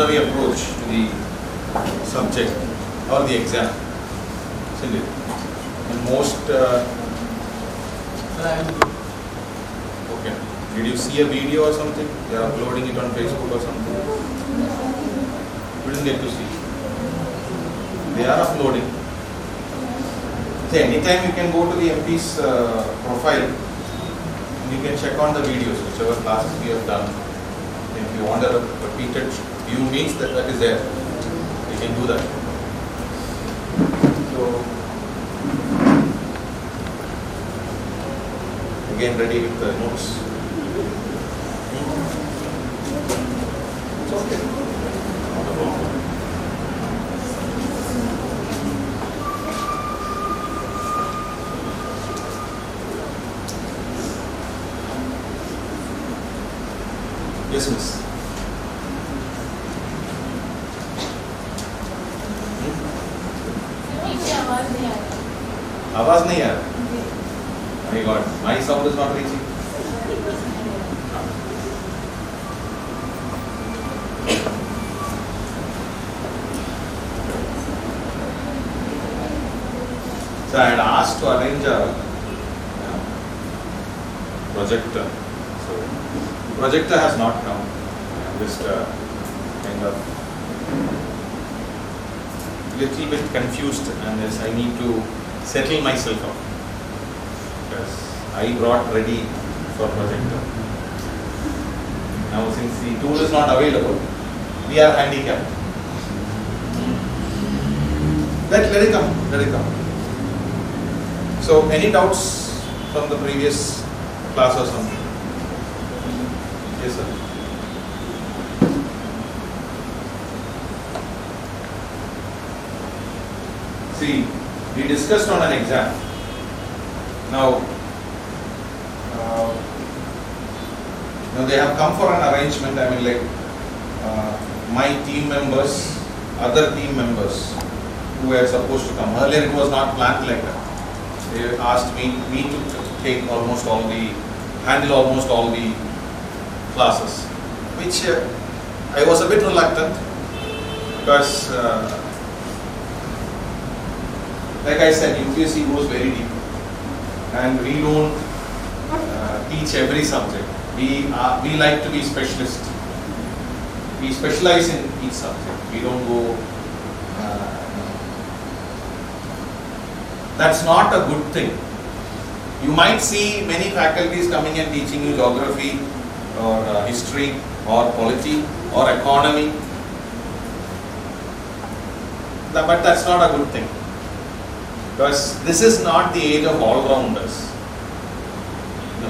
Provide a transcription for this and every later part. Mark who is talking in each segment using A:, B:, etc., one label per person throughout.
A: contrary approach to the subject or the exam, isn't it? And most okay. Did you see a video or something? They are uploading it on Facebook or something. You didn't get to see. They are uploading. So anytime you can go to the MP's profile and you can check on the videos, whichever classes we have done. If you want a repeated view means that is there. You can do that. So again ready with the notes. It's okay. Not a problem. Yes, miss. आवाज नहीं आ रहा. My God, my sound is not reaching. So I had asked to arrange a projector. So the projector has not come. I'm just kind of little bit confused, and yes, I need to settle myself up because I brought ready for projector. Now since the tool is not available, we are handicapped. Let it come, let it come. So any doubts from the previous class or something? Yes, sir. See, we discussed on an exam. Now they have come for an arrangement. I mean, like my team members, other team members who were supposed to come. Earlier it was not planned like that. They asked me to take handle almost all the classes, which I was a bit reluctant because, like I said, UPSC goes very deep, and we don't teach every subject. We like to be specialists. We specialize in each subject. We don't go. That's not a good thing. You might see many faculties coming and teaching you geography or history or polity or economy. But that's not a good thing. Because this is not the age of all-rounders.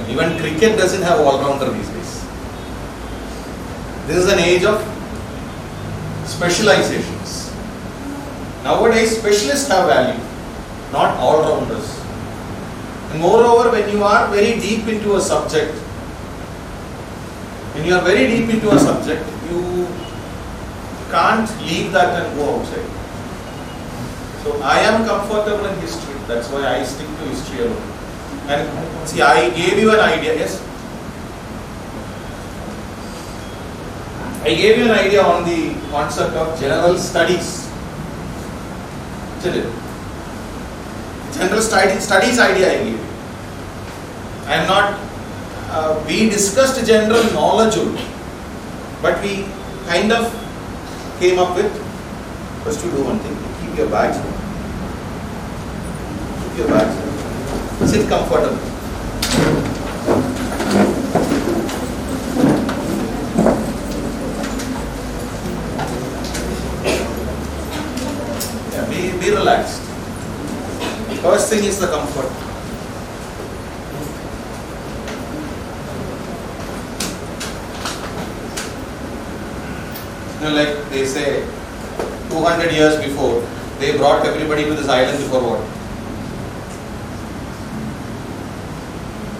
A: Even cricket doesn't have all-rounder these days. This is an age of specializations. Nowadays, specialists have value, not all-rounders. And moreover, when you are very deep into a subject, you can't leave that and go outside. So I am comfortable in history. That's why I stick to history alone. And see, I gave you an idea. Yes, I gave you an idea on the concept of general studies. General studies idea I gave you. I am not. We discussed general knowledge only, but we kind of came up with. First, you do one thing. Keep your bags. Keep your bags. Sit comfortable. Yeah, be relaxed. First thing is the comfort. Like they say, 200 years before, they brought everybody to this island for what?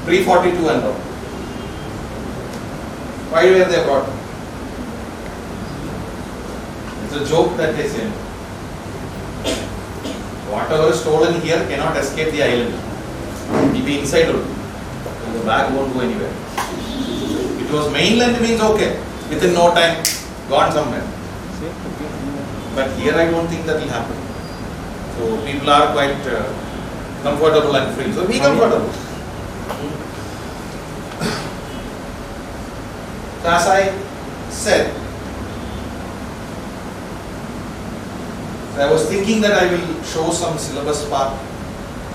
A: Pre-42 and all. Why were they brought? It's a joke that they say. Whatever is stolen here cannot escape the island. It will be inside only. The bag won't go anywhere. It was mainland means okay. Within no time, gone somewhere. But here I don't think that will happen. So people are quite comfortable and free. So be comfortable. So as I said, I was thinking that I will show some syllabus part,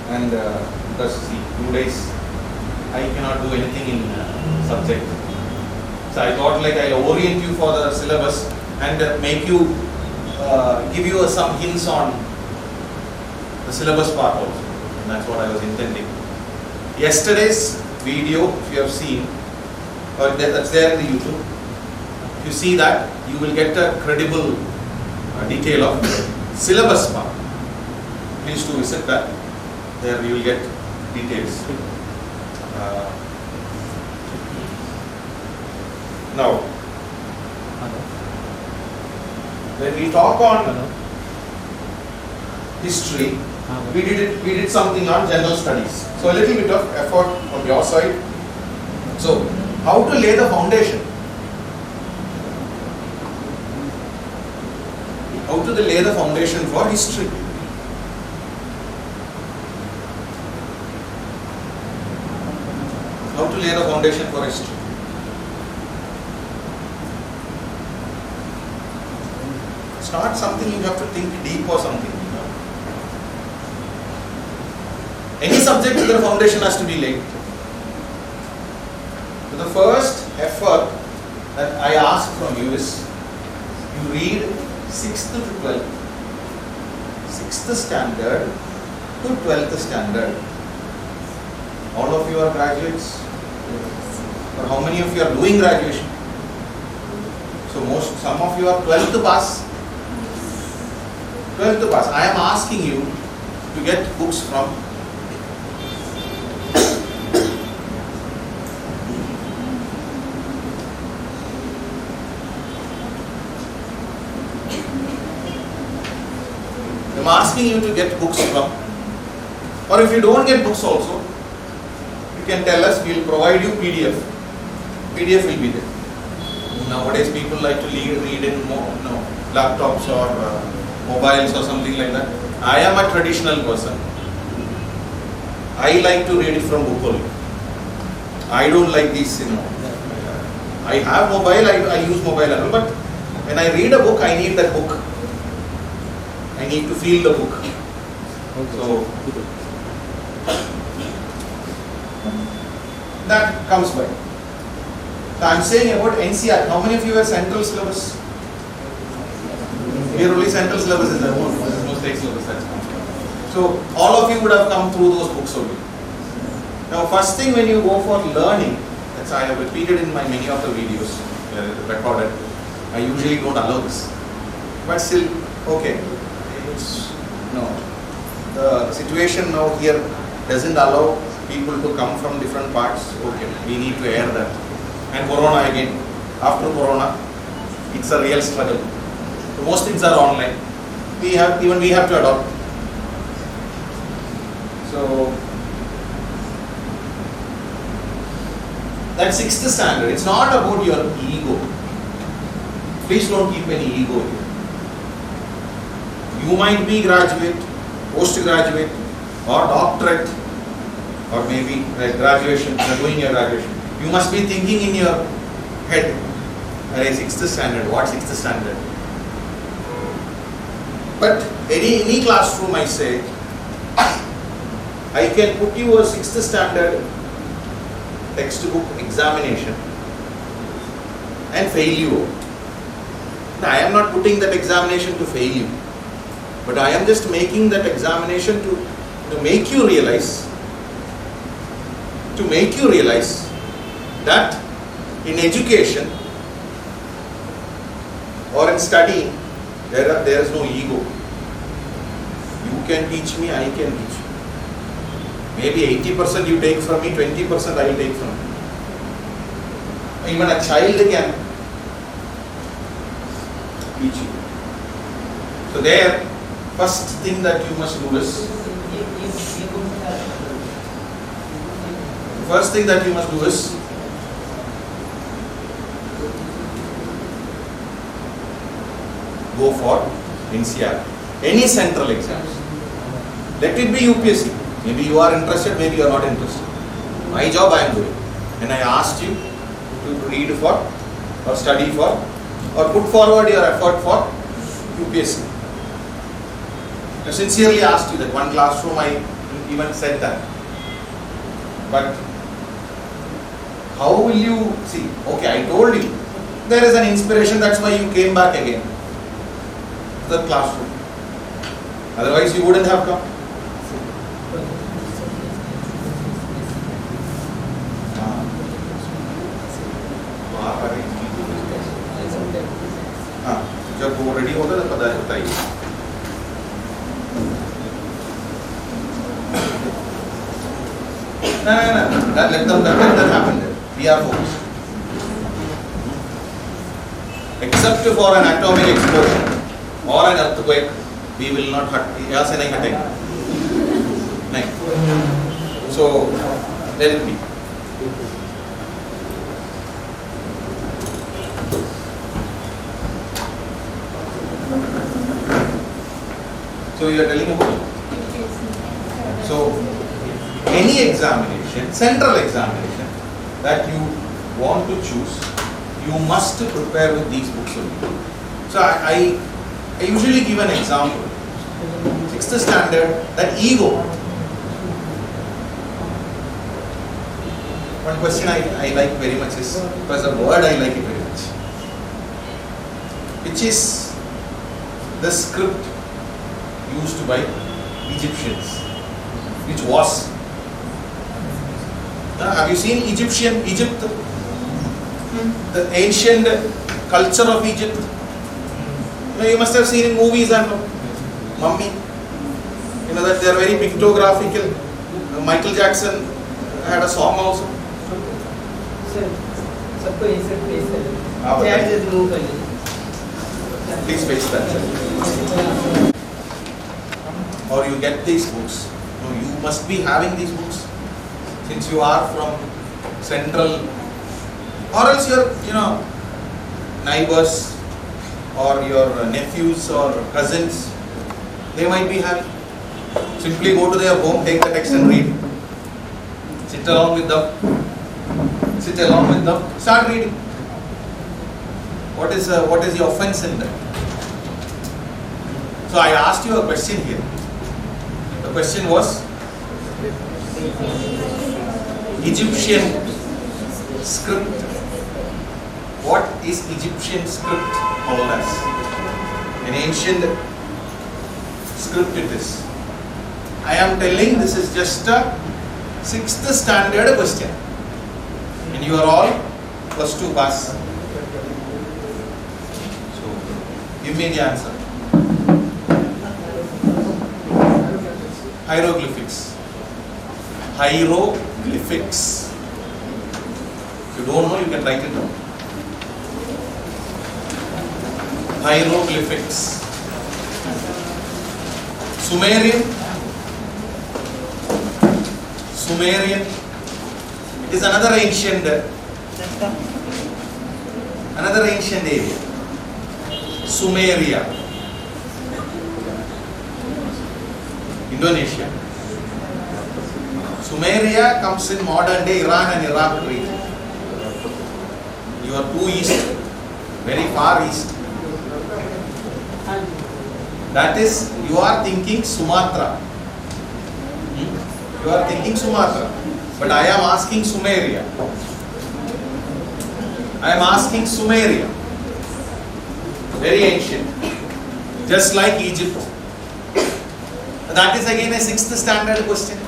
A: and because see, 2 days I cannot do anything in subject. So I thought like I'll orient you for the syllabus and make you, give you some hints on the syllabus part also. And that's what I was intending. Yesterday's video, if you have seen, or that's there in the YouTube, if you see that, you will get a credible detail of syllabus part. Please do visit that. There you will get details. Now, when we talk on history, we did something on general studies. So a little bit of effort from your side. So, how to lay the foundation? How to lay the foundation for history? How to lay the foundation for history? It's not something you have to think deep or something. Any subject, the foundation has to be laid. So the first effort that I ask from you is, you read 6th to 12th, 6th standard to 12th standard. All of you are graduates, or how many of you are doing graduation? So some of you are 12th to pass. 12th to pass. I am asking you to get books from you to get books from, or if you don't get books also, you can tell us, we will provide you PDF. PDF will be there. Nowadays people like to read in laptops or mobiles or something like that. I am a traditional person. I like to read it from book only. I don't like this, I have mobile, I use mobile, but when I read a book, I need that book. I need to feel the book. So that comes by. So I am saying about NCERT. How many of you are central syllabus? Here only central syllabus is there. There is no state syllabus that comes by. So all of you would have come through those books only. Now first thing when you go for learning, that's I have repeated in many of the videos recorded. I usually don't allow this, but still okay. The situation now here doesn't allow people to come from different parts. Okay, we need to air that. And Corona again. After Corona, it's a real struggle. So most things are online. We have to adopt. So that 6th standard, it's not about your ego. Please don't keep any ego here. You might be graduate, postgraduate, or doctorate, or maybe graduation, you are doing your graduation. You must be thinking in your head, 6th standard, what 6th standard? But any classroom I say, I can put you a 6th standard textbook examination and fail you. I am not putting that examination to fail you, but I am just making that examination to make you realize that in education or in studying there is no ego. You can teach me, I can teach you. Maybe 80% you take from me, 20% I will take from you. Even a child can teach you. So there, first thing that you must do is, go for NCR. Any central exams. Let it be UPSC. Maybe you are interested, maybe you are not interested. My job I am doing. And I asked you to read for or study for or put forward your effort for UPSC. I sincerely asked you that. One classroom I even said that. But how will you see? Okay, I told you. There is an inspiration, that's why you came back again to the classroom. Otherwise you wouldn't have come. जब वो ready होता है तो पता बताइए. No, let them happen there. We are focused. Except for an atomic explosion or an earthquake, we will not hurt. यहाँ से नहीं हटेंगे. नहीं. So let it be. So you are telling about. So any examination, central examination that you want to choose, you must prepare with these books only. So I usually give an example. 6th standard, that ego. One question I like very much is, because the word I like it very much, which is the script used by Egyptians, which was. Have you seen Egypt? The ancient culture of Egypt. You must have seen in movies and Mummy. You know that they are very pictographical. Michael Jackson had a song also. Please face that. Or you get these books. No, you must be having these books. Since you are from central, or else your neighbors or your nephews or cousins, they might be having. Simply go to their home, take the text and read. Sit along with them, start reading. What is the offense in that? So I asked you a question here. The question was, Egyptian script. What is Egyptian script called as? An ancient script it is. I am telling this is just a 6th standard question. And you are all +2 pass. So, give me the answer. Hieroglyphics. Hieroglyphics. If you don't know, you can write it down. Hieroglyphics. Sumerian. It is another ancient area. Sumeria. Indonesia. Sumeria comes in modern day Iran and Iraq region. You are too east, very far east. That is, you are thinking Sumatra. You are thinking Sumatra. But I am asking Sumeria. Very ancient. Just like Egypt. That is again a 6th standard question.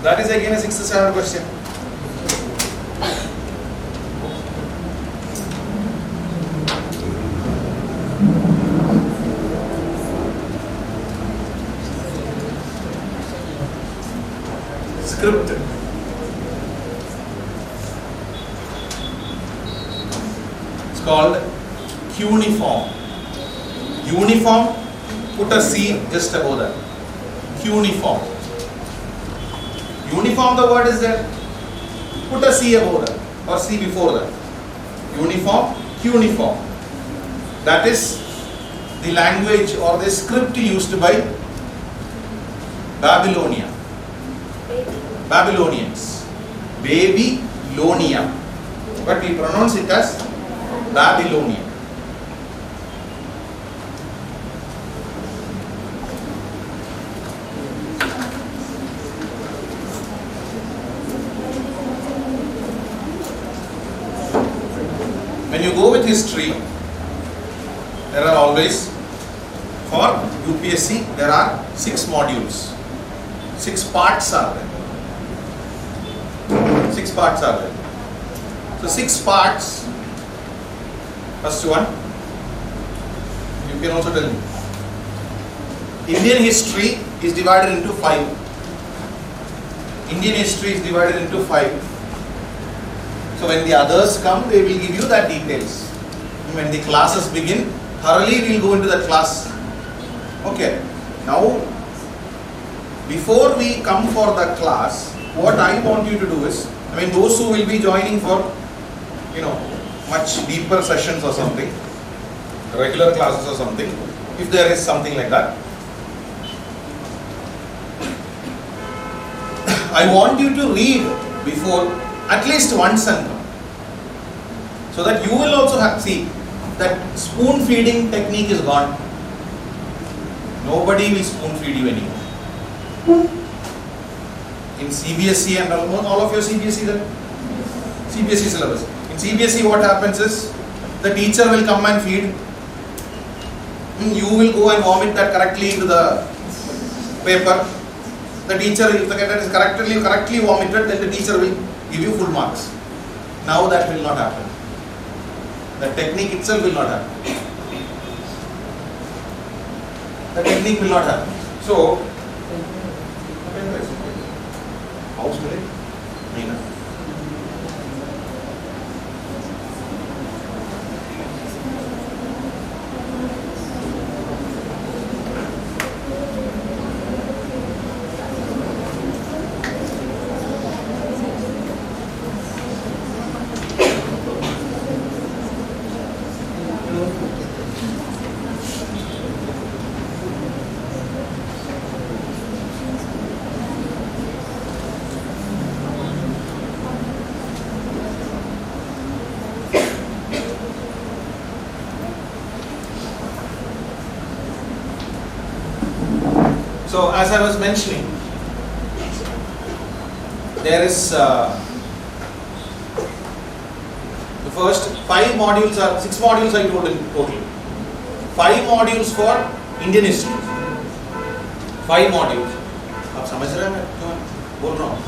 A: That is again a 6th standard question. Script. It's called cuneiform. Uniform, put a C just above that. Cuneiform. Uniform, the word is there. Put a C above that or C before that. Uniform, cuneiform. That is the language or the script used by Babylonia. Babylonians. Babylonia. But we pronounce it as Babylonia. When you go with history, there are always, for UPSC, there are 6 modules. 6 parts are there. 6 parts are there. So 6 parts. First one, you can also tell me. Indian history is divided into 5. Indian history is divided into 5. So when the others come, they will give you that details. When the classes begin, thoroughly we will go into that class. Okay. Now, before we come for the class, what I want you to do is, those who will be joining for, much deeper sessions or something, regular classes or something, if there is something like that, I want you to read before at least once and come. So that you will also see that spoon feeding technique is gone. Nobody will spoon feed you anymore. In CBSE and all of your CBSE syllabus. In CBSE what happens is, the teacher will come and feed. You will go and vomit that correctly into the paper. The teacher, if the candidate is correctly vomited, then the teacher will give you full marks. Now that will not happen. The technique itself will not happen. The technique will not happen. So, house millet? Nina. So, as I was mentioning, there is the first 5 modules are 6 modules I told in total. 5 modules for Indian history. 5 modules. आप समझ रहे हैं मैं क्यों बोल रहा हूँ?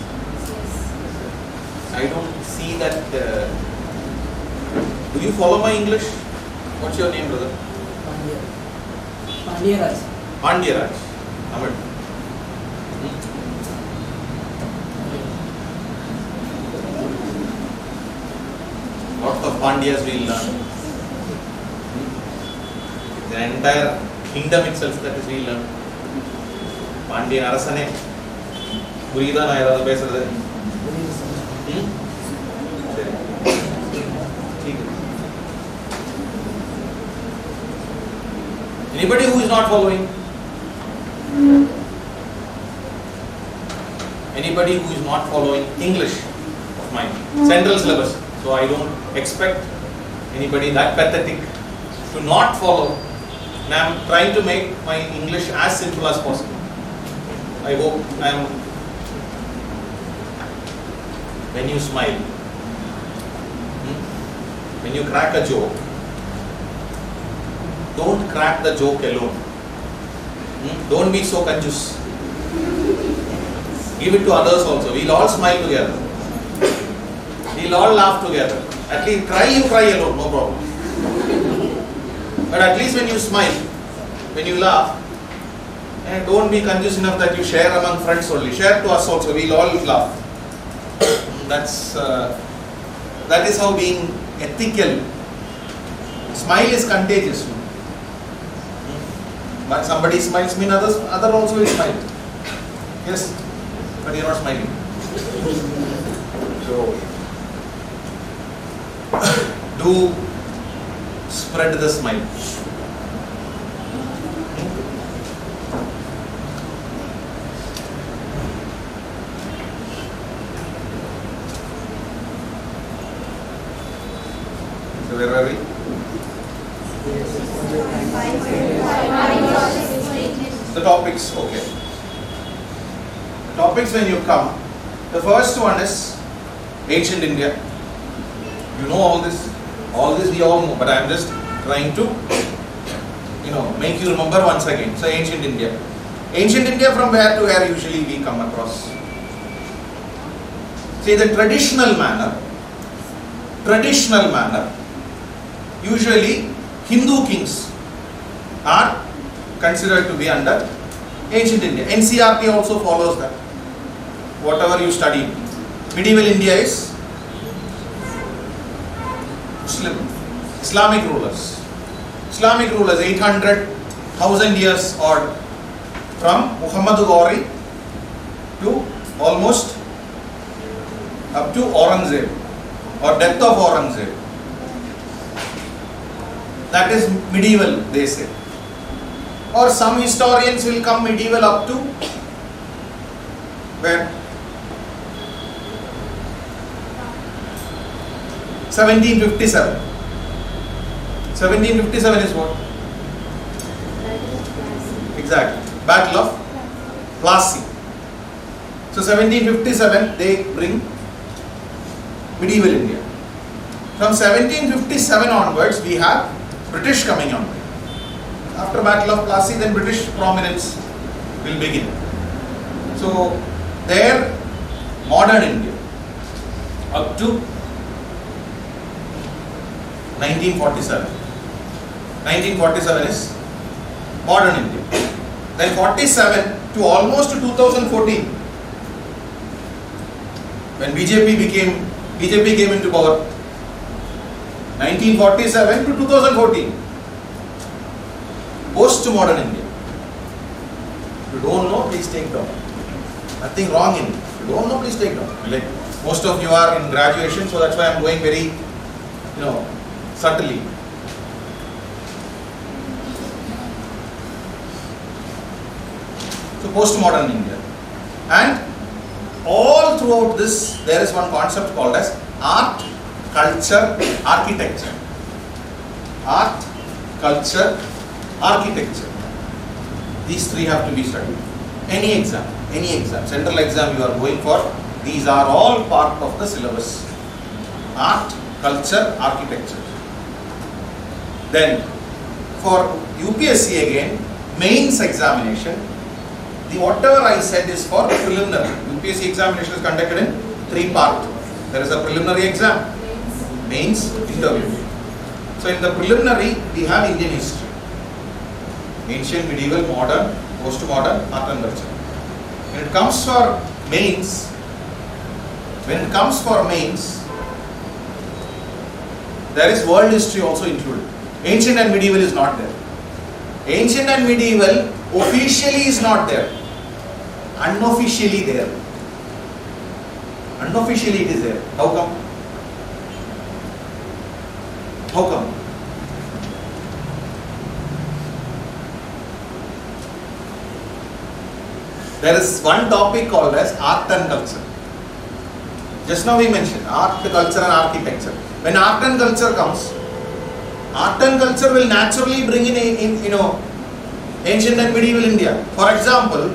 A: I don't see that. Do you follow my English? What's your name, brother?
B: Pandya
A: Pandya. Tamil. Lots of Pandyas we learn. The entire kingdom itself that is we learn. Pandya Arasane. Purida na yada pesradhu. Anybody who is not following? Anybody who is not following English of mine, central syllabus. So I don't expect anybody that pathetic to not follow. And I am trying to make my English as simple as possible. I hope I am. When you smile, when you crack a joke, don't crack the joke alone. Don't be so conjuice. Give it to others also. We'll all smile together. We'll all laugh together. At least you cry alone, no problem. But at least when you smile, when you laugh, and don't be conjuice enough that you share among friends only. Share to us also. We'll all laugh. That is how being ethical. Smile is contagious. But somebody smiles, mean other also will smile. Yes, but you're not smiling. So do spread the smile. So where are we? The topics, okay. Topics when you come. The first one is ancient India. You know all this we all know, but I am just trying to, make you remember once again. So ancient India. Ancient India, from where to where usually we come across? See, the traditional manner, usually Hindu kings are considered to be under ancient India. NCRT also follows that. Whatever you study, medieval India is Muslim, Islamic rulers. 800,000 years odd, from Muhammad Ghori to almost up to Aurangzeb, or death of Aurangzeb. That is medieval, they say. Or some historians will come medieval up to where? 1757. 1757 is what? Exactly. Battle of Plassey. So 1757 they bring medieval India. From 1757 onwards we have British coming on. After Battle of Plassey, then British prominence will begin. So there, modern India up to 1947. 1947 is modern India. Then 47 to almost 2014, when BJP came into power. 1947 to 2014, post-modern India. If you don't know, please take down. Nothing wrong in it. If you don't know, please take down. Like most of you are in graduation, so that's why I'm going very, subtly. So post-modern India. And all throughout this, there is one concept called as art, culture, architecture. Art, culture, architecture. These three have to be studied. Any exam, central exam you are going for, these are all part of the syllabus. Art, culture, architecture. Then for UPSC again, mains examination, whatever I said is for preliminary. UPSC examination is conducted in 3 parts. There is a preliminary exam, mains, interview. So in the preliminary, we have Indian history. Ancient, medieval, modern, post-modern, art and culture. When it comes for mains, there is world history also included. Ancient and medieval is not there. Ancient and medieval officially is not there. Unofficially there. Unofficially it is there. How come? How come? There is one topic called as art and culture. Just now we mentioned art, culture and architecture. When art and culture comes, art and culture will naturally bring in ancient and medieval India. For example,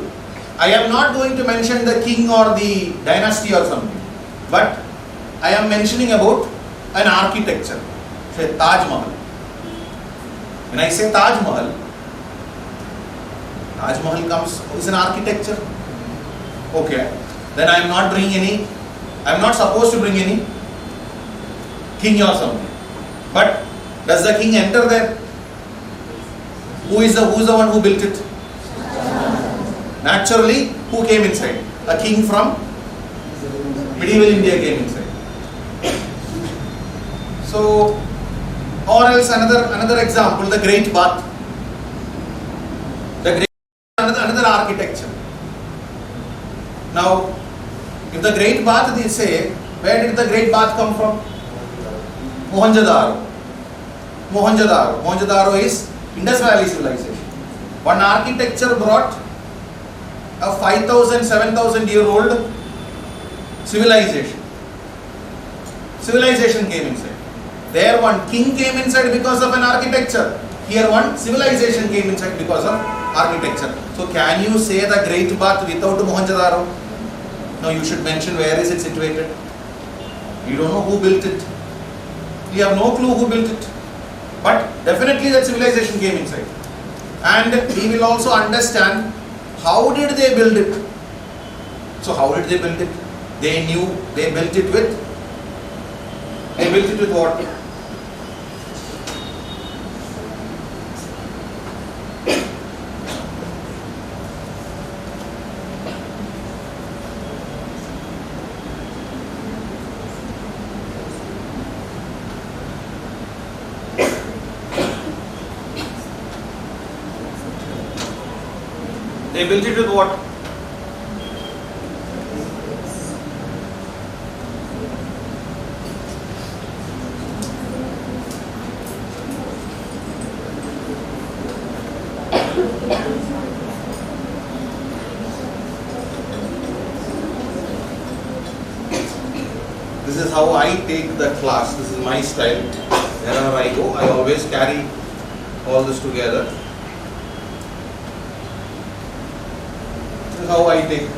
A: I am not going to mention the king or the dynasty or something, but I am mentioning about an architecture. Say Taj Mahal. When I say Taj Mahal comes is an architecture. Okay. Then I am not supposed to bring any king or something. But does the king enter there? Who is the one who built it? Naturally, who came inside? A king from medieval India came inside. So, or else another example, the Great Bath. Another architecture. Now, if the Great Bath, they say, where did the Great Bath come from? Mohenjo-daro. Mohenjo-daro is Indus Valley civilization. One architecture brought a 5,000, 7,000 year old civilization. Civilization came inside. There one king came inside because of an architecture. Here one civilization came inside because of architecture. So can you say the Great Bath without Mohenjo-daro? No, you should mention where is it situated. You don't know who built it. You have no clue who built it. But definitely that civilization came inside. And we will also understand how did they build it. So how did they build it? They knew they built it with what? They built it with what? This is how I take the class. This is my style. Wherever I go, I always carry all this together. This is how I take.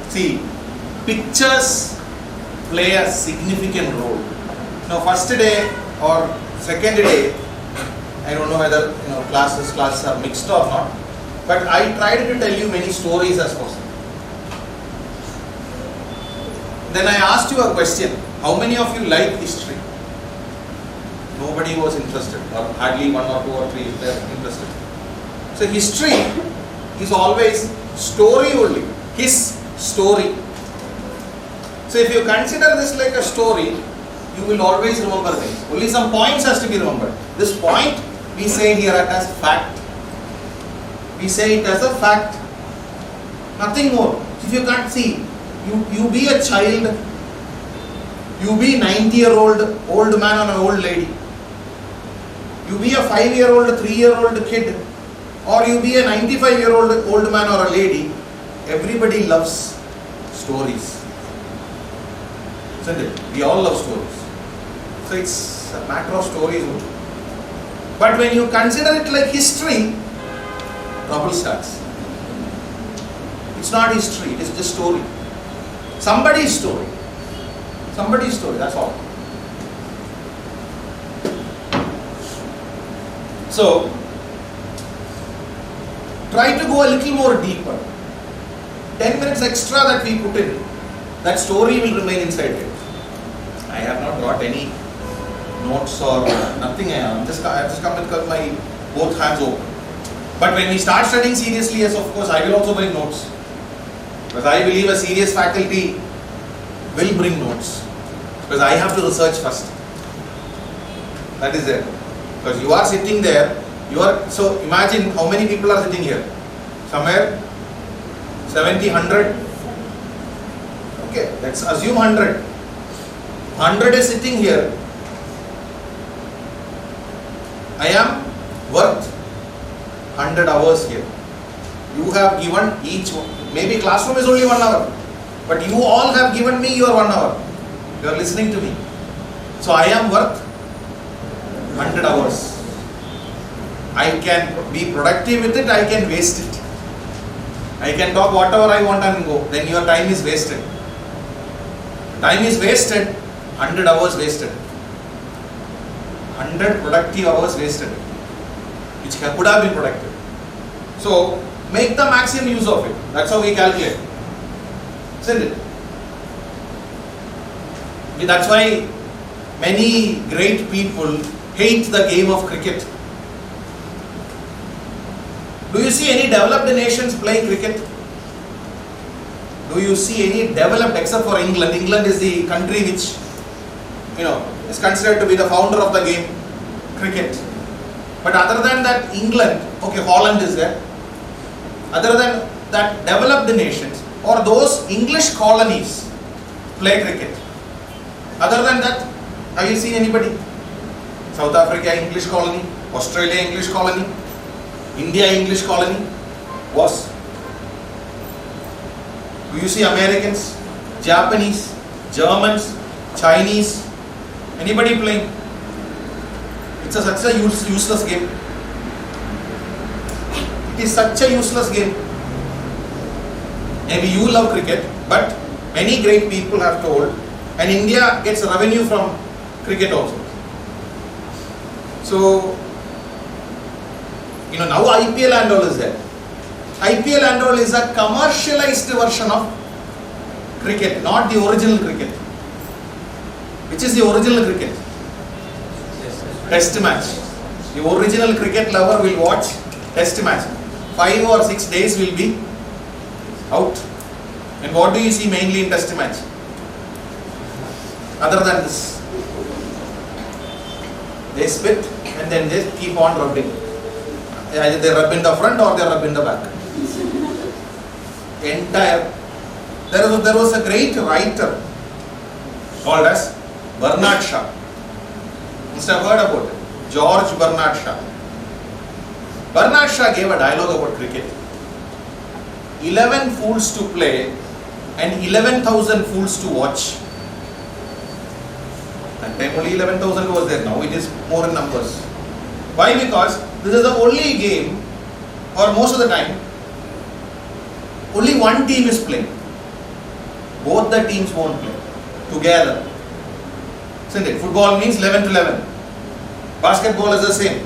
A: See, pictures play a significant role. Now, first day or second day, I don't know whether classes are mixed or not, but I tried to tell you many stories as possible. Then I asked you a question, how many of you like history? Nobody was interested, or hardly one or two or three were interested. So history is always story only, his story. So if you consider this like a story, you will always remember things. Only some points has to be remembered. This point we say here as fact. We say it as a fact. Nothing more. If you can't see, you be a child, you be 90-year-old old man or an old lady, you be a 5-year-old, 3-year-old kid, or you be a 95-year-old old man or a lady, everybody loves stories. Isn't it? We all love stories. So it's a matter of stories only. But when you consider it like history, trouble starts. It's not history, it is just story. Somebody's story. Somebody's story, that's all. So, try to go a little more deeper. 10 minutes extra that we put in, that story will remain inside it. I have not got any notes or nothing. I have just come with my both hands open. But when we start studying seriously, yes, of course, I will also bring notes. Because I believe a serious faculty will bring notes. Because I have to research first. That is it. Because you are sitting there, so imagine how many people are sitting here. Somewhere 70, 100. Okay, let's assume 100. 100 is sitting here. I am worth 100 hours here. You have given each one. Maybe classroom is only 1 hour, but you all have given me your 1 hour. You are listening to me. So I am worth 100 hours. I can be productive with it, I can waste it. I can talk whatever I want and go. Then your time is wasted. Time is wasted, 100 hours wasted. 100 productive hours wasted, which could have been productive. So, make the maximum use of it. That's how we calculate. Isn't it? That's why many great people hate the game of cricket. Do you see any developed nations playing cricket? Do you see any developed, except for England? England is the country which, is considered to be the founder of the game, cricket. But other than that, England, okay, Holland is there. Other than that, developed nations or those English colonies play cricket. Other than that, Have you seen anybody? South Africa English colony, Australia English colony, India English colony was. Do you see Americans, Japanese, Germans, Chinese, anybody playing? It's such a useless game. It is such a useless game. Maybe you love cricket, but many great people have told, and India gets revenue from cricket also. So, now IPL and all is there. IPL and all is a commercialized version of cricket, not the original cricket. Which is the original cricket? Test match. The original cricket lover will watch test match. 5 or 6 days will be out. And what do you see mainly in test match? Other than this. They spit and then they keep on rubbing. Either they rub in the front or they rub in the back. Entire. There was a great writer called as Bernard Shaw. You must have heard about it. George Bernard Shaw. Bernard Shaw gave a dialogue about cricket. 11 fools to play and 11,000 fools to watch. That time only 11,000 was there. Now it is more in numbers. Why? Because this is the only game, or most of the time, only one team is playing. Both the teams won't play together. Isn't it? Football means 11 to 11. Basketball is the same.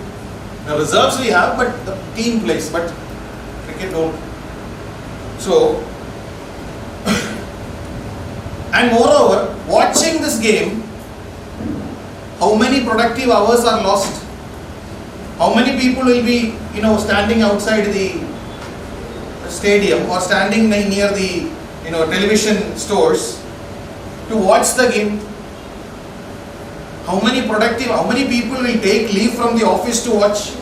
A: The reserves we have, but the team plays, but cricket don't. So, and moreover, watching this game, how many productive hours are lost? How many people will be, standing outside the stadium or standing near the, television stores to watch the game? How many people will take leave from the office to watch?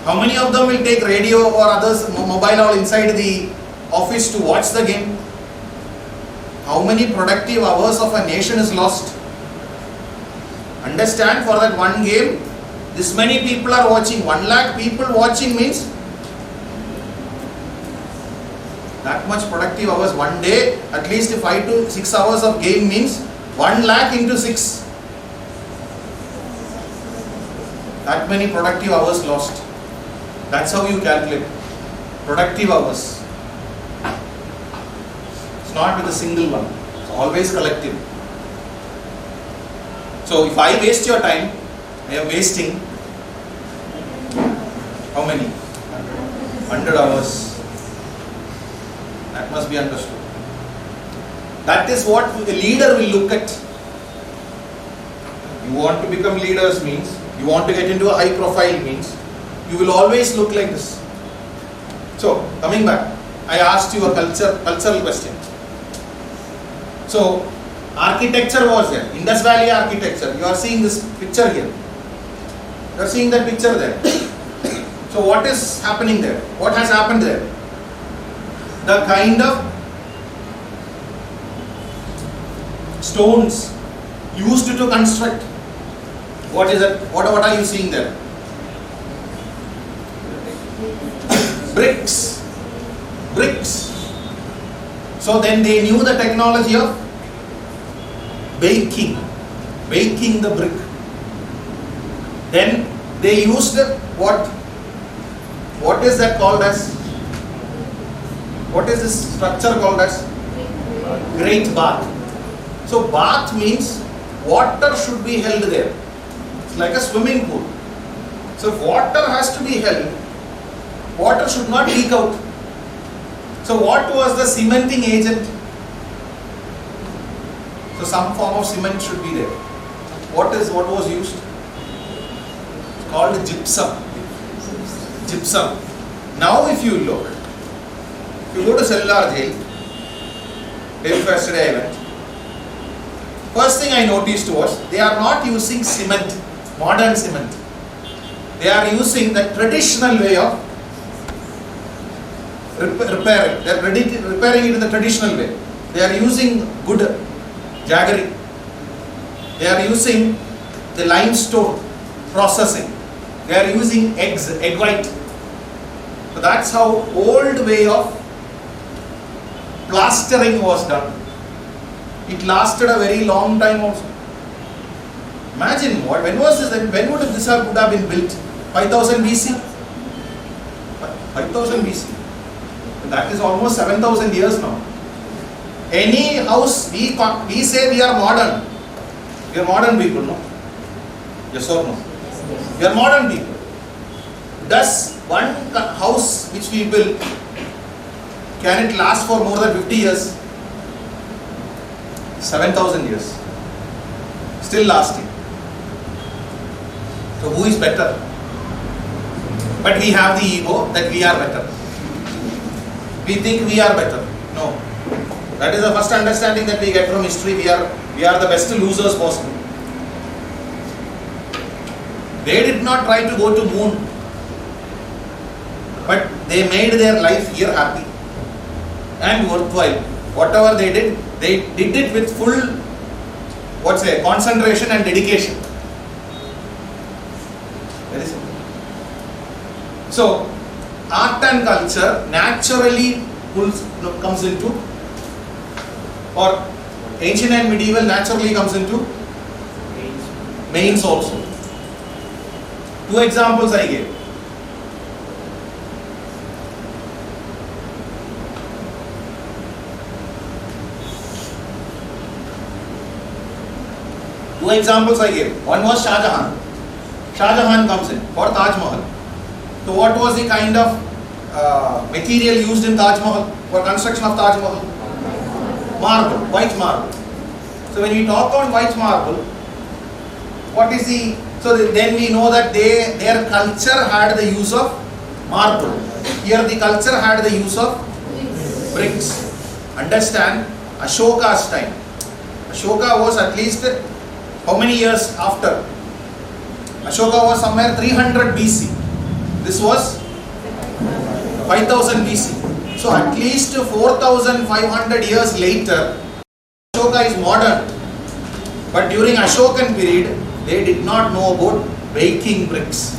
A: How many of them will take radio or others, mobile all inside the office to watch the game? How many productive hours of a nation is lost? Understand, for that one game, this many people are watching. 1 lakh people watching means that much productive hours. One day, at least 5 to 6 hours of game means 1 lakh into 6. That many productive hours lost. That's how you calculate productive hours. It's not with a single one. It's always collective. So if I waste your time, I am wasting how many? 100 hours. That must be understood. That is what the leader will look at. You want to become leaders means, you want to get into a high profile means, you will always look like this. So, coming back, I asked you a cultural question. So, architecture was there. Indus Valley architecture. You are seeing this picture here. You are seeing that picture there. So, what is happening there? What has happened there? The kind of stones used to construct. What is it? What are you seeing there? Bricks. So then they knew the technology of baking the brick. Then they used what is that called as? What is this structure called as? Great bath. So bath means water should be held there. It's like a swimming pool. So if water has to be held, water should not leak out. So what was the cementing agent? So some form of cement should be there. What was used? It's called gypsum. Now if you look, if you go to Cellular Jail, day before yesterday I went. First thing I noticed was they are not using cement, modern cement. They are using the traditional way of repairing. They are repairing it in the traditional way. They are using good jaggery. They are using the limestone processing. They are using eggs, egg white. So that's how old way of plastering was done. It lasted a very long time also. Imagine when was this? When would this could have been built? 5000 BC. 5000 BC. That is almost 7000 years now. Any house we say we are modern. We are modern people, no? Yes or no? We are modern people. Does one house which we build, can it last for more than 50 years? 7000 years. Still lasting. So who is better? But we have the ego that we are better. We think we are better. No. That is the first understanding that we get from history. We are the best losers possible. They did not try to go to moon, but they made their life here happy and worthwhile. Whatever they did it with full, concentration and dedication. Very simple. So, art and culture naturally comes into, or ancient and medieval naturally comes into mains also. 2 examples I gave. One was Shah Jahan. Shah Jahan comes in for Taj Mahal. So what was the kind of material used in Taj Mahal for construction of Taj Mahal? Marble, white marble. So when we talk on white marble, what is the, so then we know that their culture had the use of marble. Here the culture had the use of bricks. Understand, Ashoka's time. Ashoka was at least how many years after? Ashoka was somewhere 300 BC. This was 5000 BC. So at least 4500 years later, Ashoka is modern. But during Ashokan period, they did not know about baking bricks.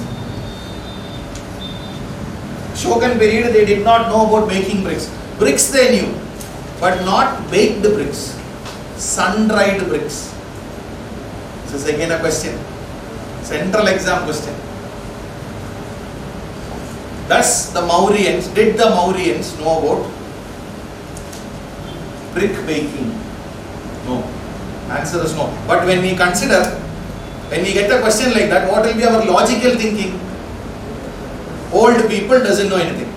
A: Ashokan period, they did not know about baking bricks. Bricks they knew, but not baked bricks. Sun-dried bricks. This is again a question. Central exam question. Did the Mauryans know about brick baking? No. Answer is no. But when we consider, when we get a question like that, what will be our logical thinking? Old people doesn't know anything.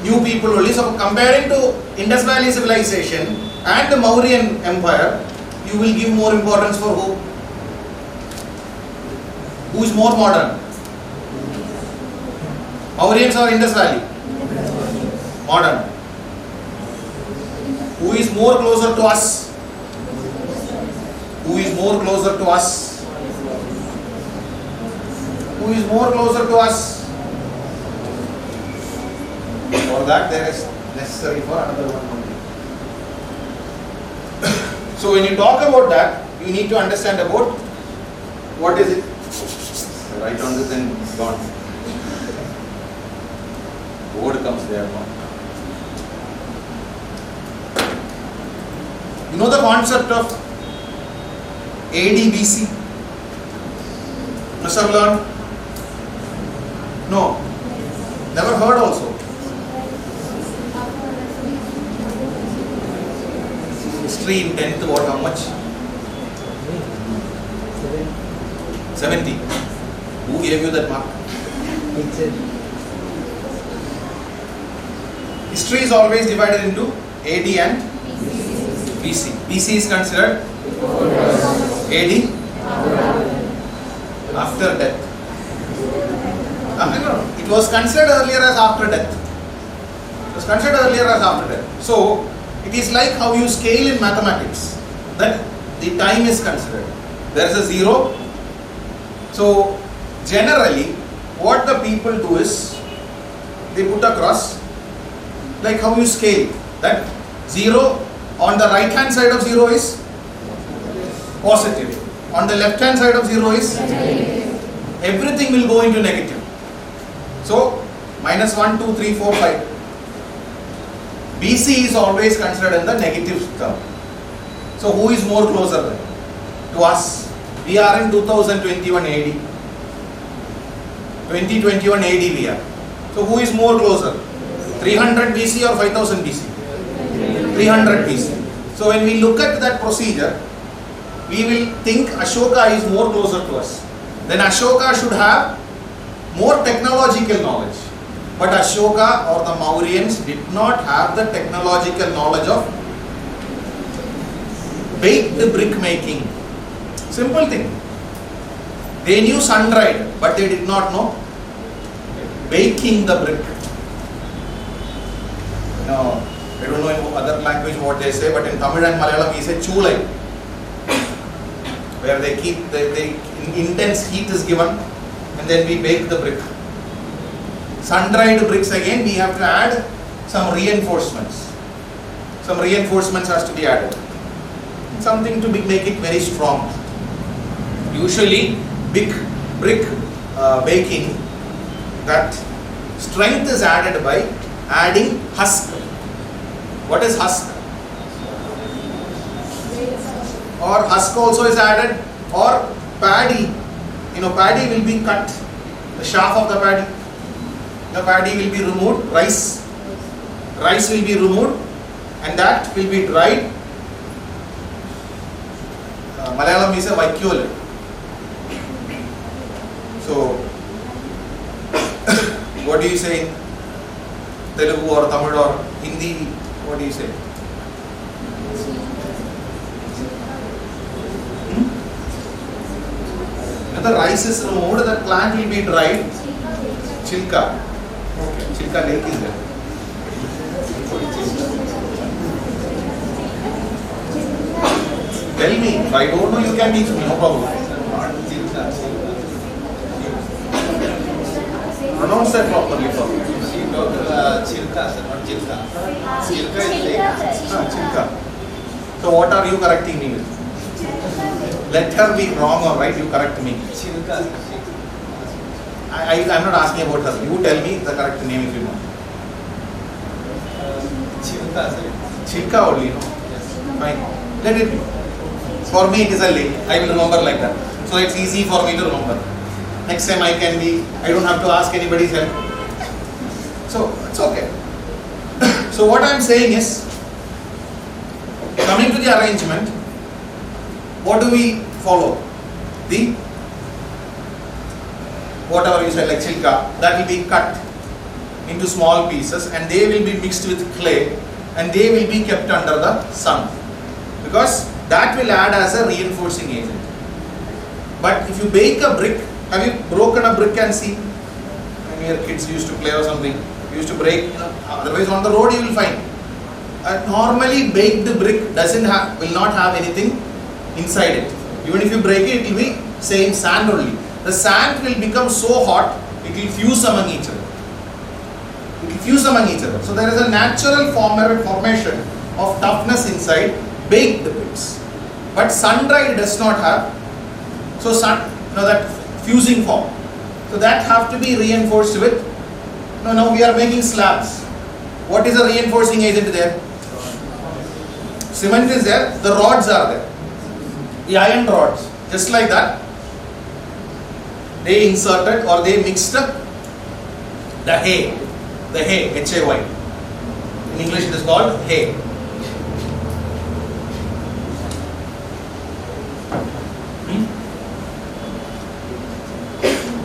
A: New people only. So comparing to Indus Valley civilization and the Mauryan Empire, you will give more importance for who? Who is more modern? Mauryans or Indus Valley? Modern. Who is more closer to us? Who is more closer to us? Who is more closer to us? For that there is necessary for another one only. So when you talk about that, you need to understand about what is it. Write on this and it's gone. Word comes there. You know the concept of AD BC? Must have learned? No. Never heard also. History in 10th, what, how much? 70. Who gave you that mark? History is always divided into AD and BC. BC is considered AD after death. It was considered earlier as after death. So it is like how you scale in mathematics, that the time is considered. There is a 0. So generally what the people do is they put a cross, like how you scale, that 0 on the right hand side of 0 is positive. On the left hand side of 0 is negative. Everything will go into negative. So minus 1, 2, 3, 4, 5. BC is always considered in the negative term. So who is more closer then? To us? We are in 2021 AD. 2021 AD we are. So who is more closer? 300 BC or 5000 BC? 300 BC. So when we look at that procedure, we will think Ashoka is more closer to us. Then Ashoka should have more technological knowledge. But Ashoka or the Mauryans did not have the technological knowledge of baked brick making. Simple thing. They knew sun-dried, but they did not know baking the brick. No, I don't know in other language what they say, but in Tamil and Malayalam we say chulai, where they keep intense heat is given and then we bake the brick. Sun-dried bricks again we have to add some reinforcements. Some reinforcements has to be added. Something to make it very strong. Usually big brick baking, that strength is added by adding husk. What is husk? Or husk also is added, or paddy. Paddy will be cut, the chaff of the paddy will be removed, rice will be removed, and that will be dried. Malayalam is a vaikule. So what do you say in Telugu or Tamil or Hindi? What do you say? When the rice is removed, the plant will be dried. Chilka. Okay. Chilka lake is there. Tell me. If I don't know, you can teach me. No problem. Pronounce that properly for me.
B: Chilka, sir, not Chilka. Chilka is lake.
A: Chilka. So what are you correcting me with? Let her be wrong or right, you correct me.
B: Chilka.
A: I'm not asking about her. You tell me the correct name if you know.
B: Chilka, sir.
A: Chilka only, you know.
B: Yes.
A: Fine. Let it be. For me it is a lake. I will remember like that. So it's easy for me to remember. Next time I don't have to ask anybody's help. So it's okay. So what I'm saying is, coming to the arrangement, what do we follow? The whatever you said, like chilka, that will be cut into small pieces and they will be mixed with clay and they will be kept under the sun, because that will add as a reinforcing agent. But if you bake a brick, have you broken a brick and see? When your kids used to play or something, you used to break, otherwise on the road you will find. A normally baked brick will not have anything inside it. Even if you break it, it will be same sand only. The sand will become so hot, it will fuse among each other. So there is a natural formation of toughness inside baked bricks. But sun-dried does not have. So that fusing form. So that have to be reinforced with. Now we are making slabs. What is a reinforcing agent there? Cement is there, the rods are there. The iron rods, just like that. They inserted or they mixed the hay, Hay. In English it is called hay.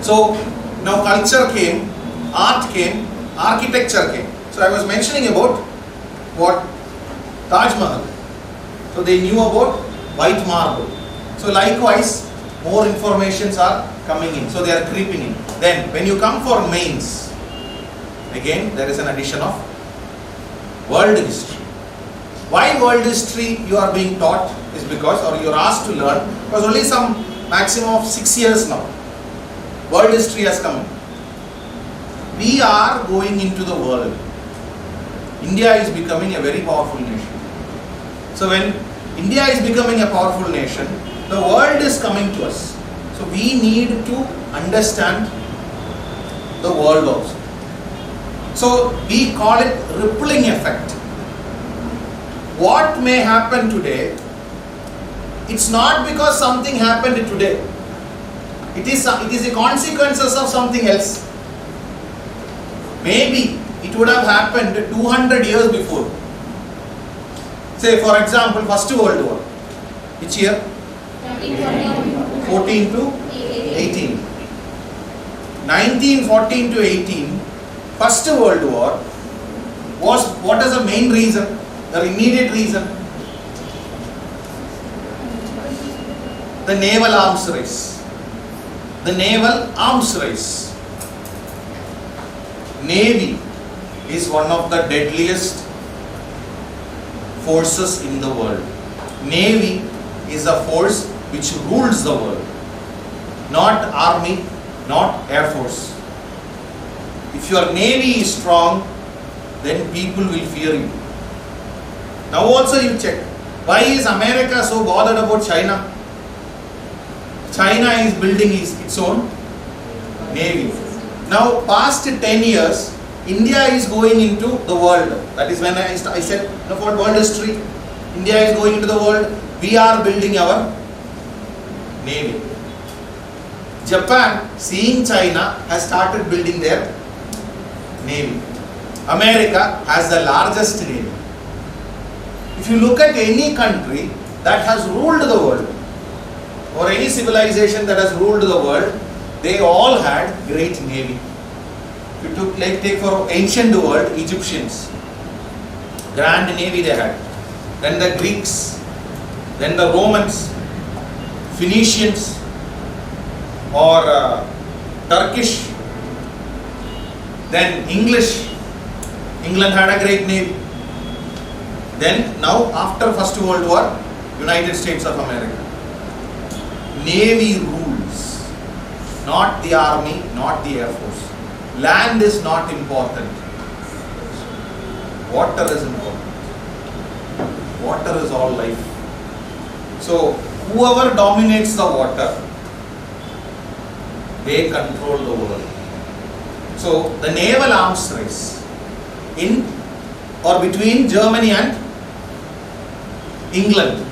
A: So now culture came, art came, architecture came. So I was mentioning about what? Taj Mahal. So they knew about white marble. So likewise, more informations are coming in. So they are creeping in. Then when you come for mains, again there is an addition of world history. Why world history you are being taught is because, or you are asked to learn, because only some maximum of 6 years now. World history has come in. We are going into the world. India is becoming a very powerful nation. So when India is becoming a powerful nation. The world is coming to us. So we need to understand the world also. So we call it rippling effect. What may happen today, it's not because something happened today. It is the consequences of something else. Maybe it would have happened 200 years before. Say for example, First World War. Which year? 14 to 18. 1914 to 18, First World War was, what is the main reason? The immediate reason? The naval arms race. The naval arms race. Navy is one of the deadliest forces in the world. Navy is a force which rules the world. Not army, not air force. If your navy is strong, then people will fear you. Now also you check, why is America so bothered about China? China is building its own navy. Now past 10 years, India is going into the world. That is when I said about world history. India is going into the world. We are building our navy. Japan, seeing China, has started building their navy. America has the largest navy. If you look at any country that has ruled the world, or any civilization that has ruled the world, they all had great navy. If you took, like take for ancient world, Egyptians, grand navy they had. Then the Greeks, then the Romans, Phoenicians, or Turkish, then English. England had a great navy. Then now after First World War, United States of America. Navy rules, not the army, not the air force. Land is not important. Water is important. Water is all life. So whoever dominates the water, they control the world. So the naval arms race in or between Germany and England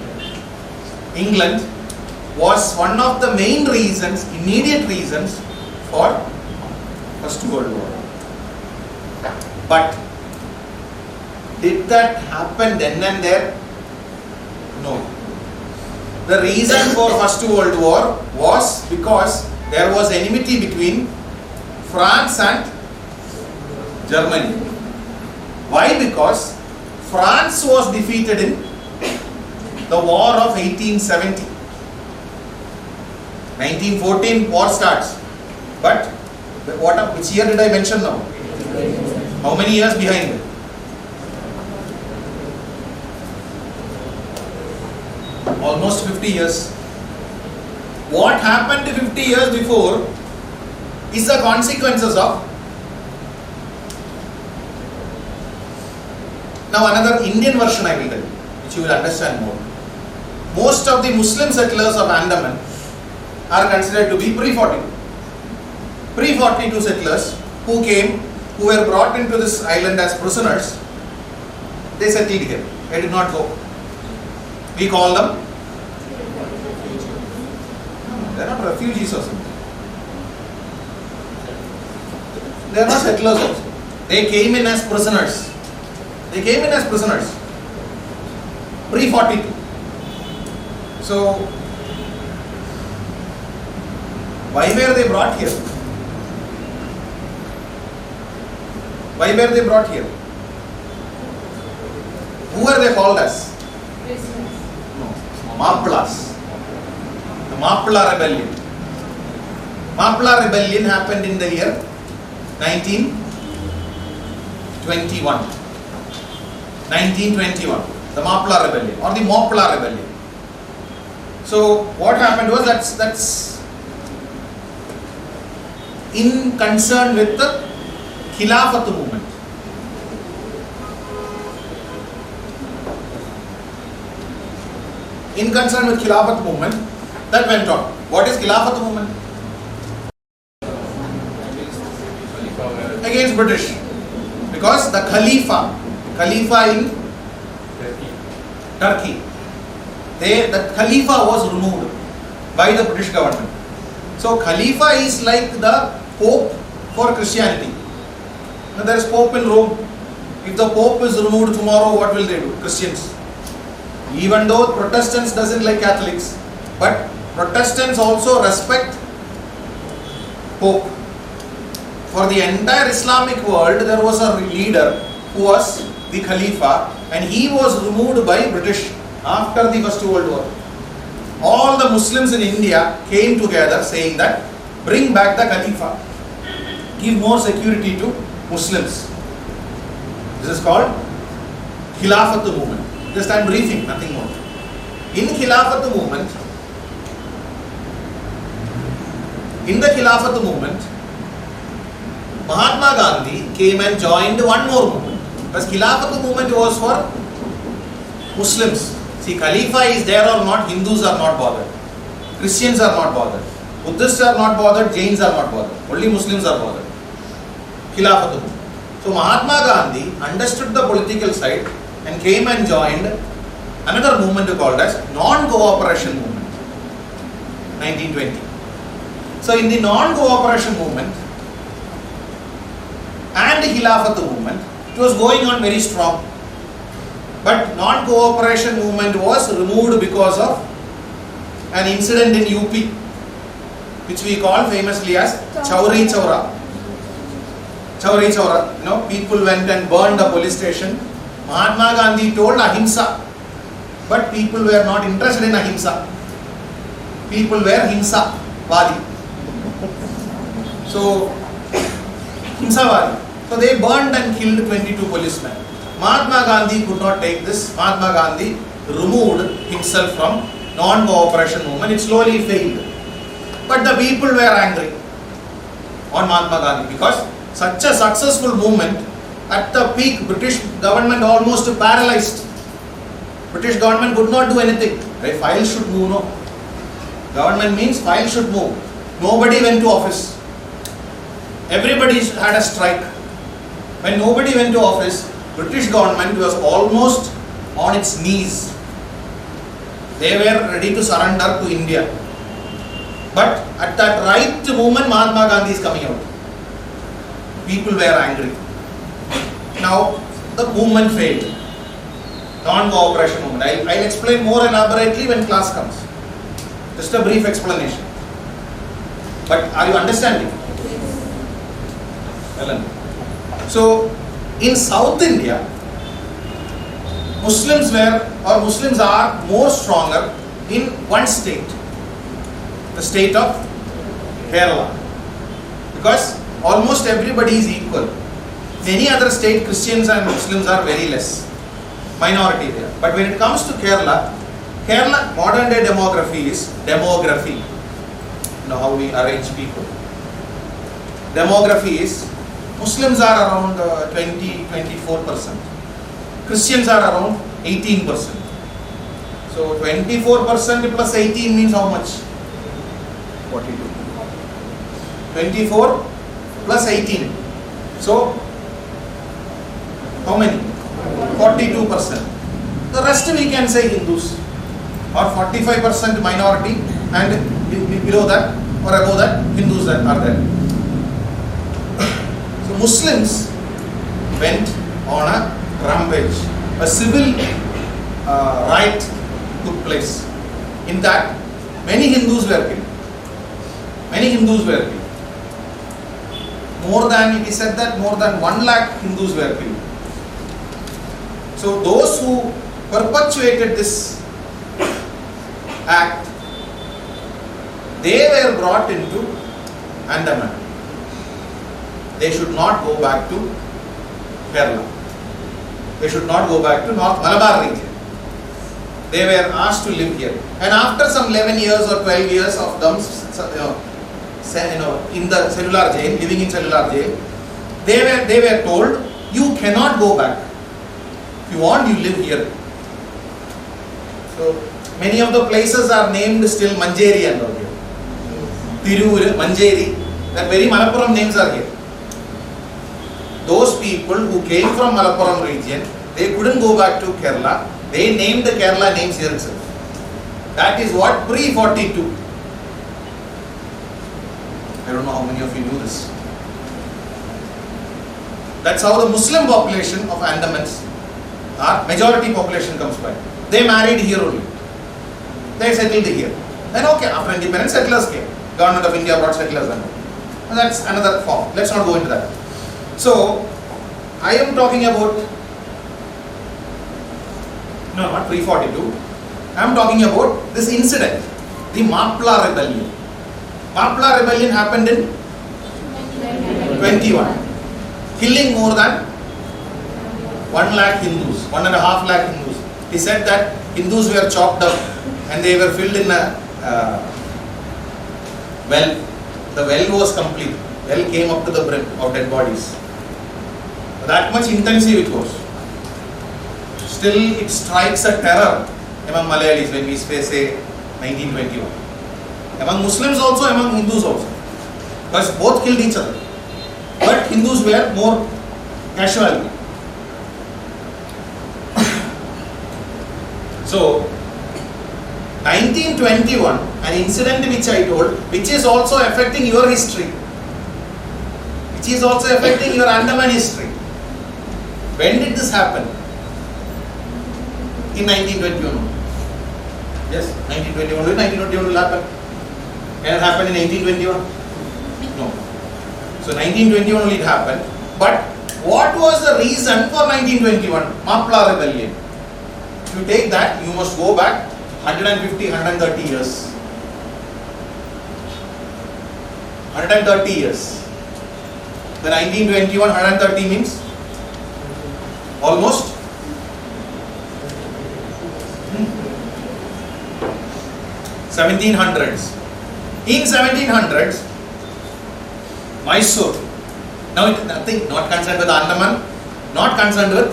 A: was one of the main reasons, immediate reasons for First World War. But did that happen then and there? No. The reason for First World War was because there was enmity between France and Germany. Why? Because France was defeated in the War of 1870. 1914 war starts. But which year did I mention now? How many years behind? Almost 50 years. What happened 50 years before is the consequences of. Now another Indian version I will tell you, which you will understand more. Most of the Muslim settlers of Andaman are considered to be pre-42. Pre-42 settlers who came, who were brought into this island as prisoners, they settled here. They did not go. We call them, they are not refugees or something. They are not settlers also. They came in as prisoners. They came in as prisoners. Pre-42. So, why were they brought here? Why were they brought here? Who were they called as? No, Maplas. The Mapla rebellion. Mapla rebellion happened in the year 1921. 1921. The Mapla rebellion or the Mopla rebellion. So what happened was that's in concern with the Khilafat movement.
C: in concern with Khilafat movement that went on. What is Khilafat movement? Against British. Because the Khalifa in Turkey, the Khalifa was removed by the British government. So Khalifa is like the Pope for Christianity. Now there is Pope in Rome. If the Pope is removed tomorrow, what will they do? Christians. Even though Protestants doesn't like Catholics, but Protestants also respect Pope. For the entire Islamic world, there was a leader who was the Khalifa, and he was removed by British after the First World War. All the Muslims in India came together saying that bring back the Khalifa, give more security to Muslims. This is called Khilafat movement. Just I am briefing, nothing more. In the Khilafat movement, Mahatma Gandhi came and joined one more movement. Because Khilafat movement was for Muslims. See, Khalifa is there or not, Hindus are not bothered. Christians are not bothered. Buddhists are not bothered, Jains are not bothered. Only Muslims are bothered. Khilafat movement. So Mahatma Gandhi understood the political side and came and joined another movement called as non-cooperation movement, 1920. So in the non-cooperation movement and the Khilafat movement, it was going on very strong. But non-cooperation movement was removed because of an incident in UP, which we call famously as Chauri Chaura. Chauri Chaura, people went and burned the police station. Mahatma Gandhi told ahimsa, but people were not interested in ahimsa. People were himsa vadi. So himsa vadi. So they burned and killed 22 policemen. Mahatma Gandhi could not take this. Mahatma Gandhi removed himself from non-cooperation movement. It slowly failed. But the people were angry on Mahatma Gandhi because such a successful movement, at the peak, British government almost paralyzed. British government could not do anything. A file should move, no. Government means file should move. Nobody went to office. Everybody had a strike. When nobody went to office, British government was almost on its knees. They were ready to surrender to India. But at that right moment, Mahatma Gandhi is coming out. People were angry. Now, the movement failed. Non-cooperation movement. I'll explain more elaborately when class comes. Just a brief explanation. But are you understanding? Ellen. So, in South India, Muslims are more stronger in one state, the state of Kerala, because almost everybody is equal. In any other state, Christians and Muslims are very less, minority there. But when it comes to Kerala, modern day demography is demography. You know how we arrange people. Demography is Muslims are around 20-24%. Christians are around 18%. So 24% plus 18 means how much? 42. 24 plus 18. So how many? 42%. The rest we can say Hindus, or 45% minority, and below that or above that Hindus that are there. So Muslims went on a rampage. A civil riot took place. In that, many Hindus were killed. It is said that more than 1 lakh Hindus were killed. So those who perpetuated this act, they were brought into Andaman. They should not go back to Kerala. They should not go back to North Malabar region. They were asked to live here. And after some 11 years or 12 years of them in the cellular jail, living in cellular jail, they were told, you cannot go back. If you want, you live here. So Many of the places are named still Manjeri and all here. Tirur, Manjeri, that very Malappuram names are here. Those people who came from Malappuram region, they couldn't go back to Kerala. They named the Kerala names here itself. That is what pre-42. I don't know how many of you knew this. That's how the Muslim population of Andamans, our majority population comes by. They married here only. They settled here. Then okay, after independence, settlers came. Government of India brought settlers and all. And that's another form. Let's not go into that. So, I am talking about, no, not pre-42. I am talking about this incident, the Mapla rebellion. Mapla rebellion happened in 21, killing more than 1 lakh Hindus, 1.5 lakh Hindus. He said that Hindus were chopped up and they were filled in a well. The well was complete. Well came up to the brim of dead bodies. That much intensive it was. Still, it strikes a terror among Malayalis when we say 1921. Among Muslims also, among Hindus also. Because both killed each other. But Hindus were more casual. So, 1921, an incident which I told, which is also affecting your history, which is also affecting your Andaman history. When did this happen? In 1921. Yes, 1921. 1921 will happen. Can it happen in 1821? No. So 1921 only it happened. But what was the reason for 1921? Mapla rebellion. If you take that, you must go back 150, 130 years. 130 years. The 1921, 130 means almost 1700s. In 1700s, Mysore. Now it is nothing, not concerned with Andaman, not concerned with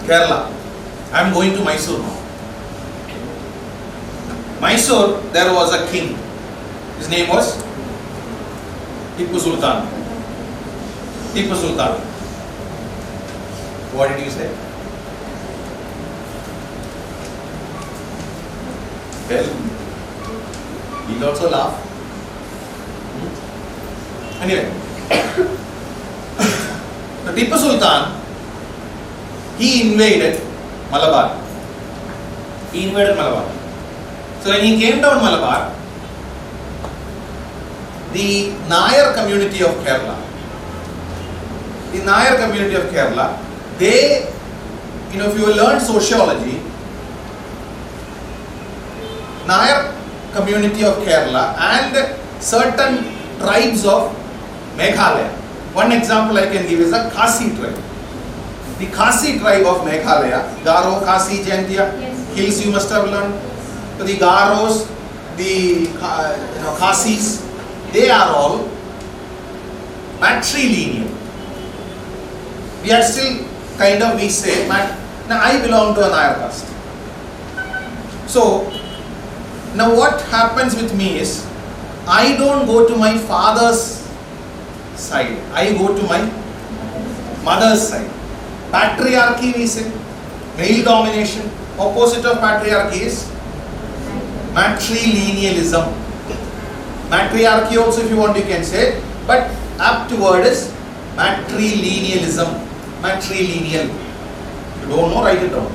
C: Kerala. I am going to Mysore now. Mysore, there was a king. His name was Tipu Sultan. Tipu Sultan. What did you say? Well, he'll also laugh. Anyway, the Tipu Sultan, he invaded Malabar. He invaded Malabar. So when he came down Malabar, the Nayar community of Kerala, they, if you learn sociology, Nayar community of Kerala and certain tribes of Meghalaya. One example I can give is the Khasi tribe. The Khasi tribe of Meghalaya, Garo, Khasi, Jaintia, hills you must have learned. So the Garos, the Khasis, they are all matrilineal. We are still kind of, we say, now I belong to a Nayar caste. So, now what happens with me is, I don't go to my father's side, I go to my mother's side. Patriarchy we say, male domination. Opposite of patriarchy is matrilinealism. Matriarchy also if you want you can say, but apt word is matrilinealism. Matrilineal. If you don't know, write it down.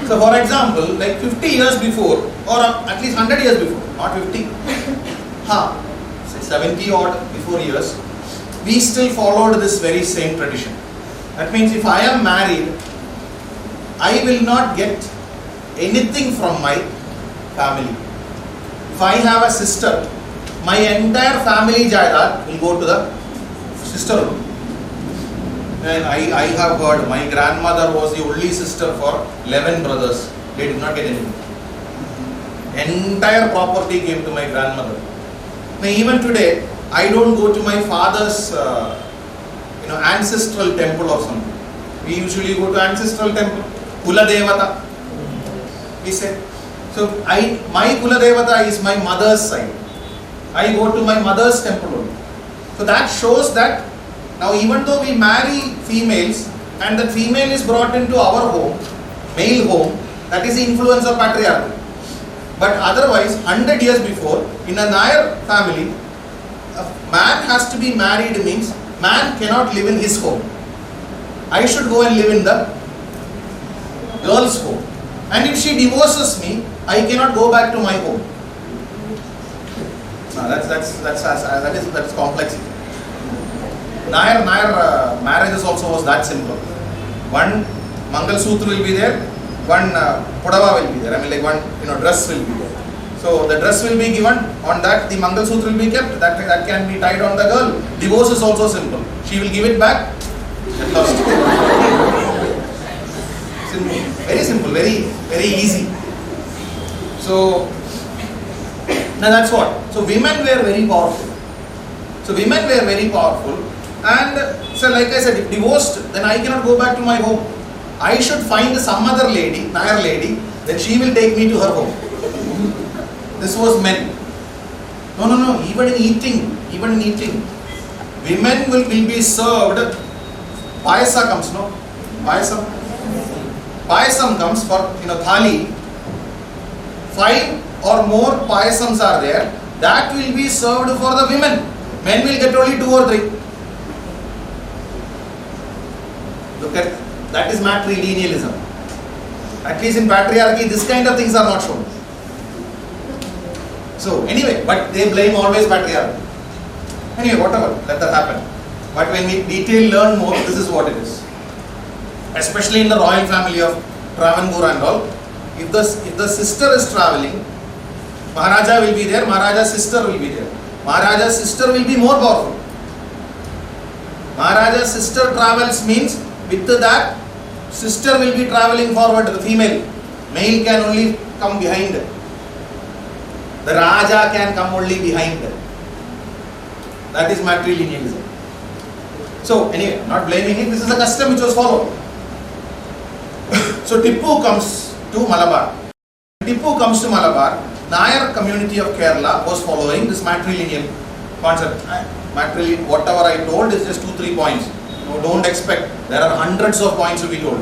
C: So for example, like 50 years before, or at least 100 years before, not 50, say 70 odd before years, we still followed this very same tradition. That means if I am married, I will not get anything from my family. If I have a sister, my entire family jayadad will go to the sister. And I have heard my grandmother was the only sister for 11 brothers. They did not get anything. Entire property came to my grandmother. Now even today, I don't go to my father's ancestral temple or something. We usually go to ancestral temple, Kula Devata. We say. So my Kula Devata is my mother's side. I go to my mother's temple only. So that shows that now even though we marry females and the female is brought into our home, male home, that is the influence of patriarchy. But otherwise, 100 years before, in a Nair family, a man has to be married means man cannot live in his home. I should go and live in the girl's home. And if she divorces me, I cannot go back to my home. That's complex. Nair marriages also was that simple. One Mangal Sutra will be there, one Podava will be there. I mean, like one dress will be there. So the dress will be given, on that the Mangal Sutra will be kept, that can be tied on the girl. Divorce is also simple. She will give it back at last. Simple. Very simple, very, very easy. So now that's what. So women were very powerful. And so like I said, if divorced, then I cannot go back to my home. I should find some other lady, Nair lady, then she will take me to her home. This was men. No, even in eating, women will be served. Payasa comes, no? Payasam comes for, thali. 5 or more payasams are there. That will be served for the women. Men will get only 2 or 3. Look at, that is matrilinealism. At least in patriarchy, this kind of things are not shown. So anyway, but they blame always patriarchy. Anyway, whatever, let that happen. But when we learn more, this is what it is. Especially in the royal family of Travancore and all, if the sister is traveling, Maharaja will be there, Maharaja's sister will be there. Maharaja's sister will be more powerful. Maharaja's sister travels means with that, sister will be traveling forward, the female. Male can only come behind. The Raja can come only behind. That is matrilinealism. So anyway, not blaming it, this is a custom which was followed. So Tipu comes to Malabar. Nair community of Kerala was following this matrilineal concept. Whatever I told is just 2-3 points. No, don't expect. There are hundreds of points to be told.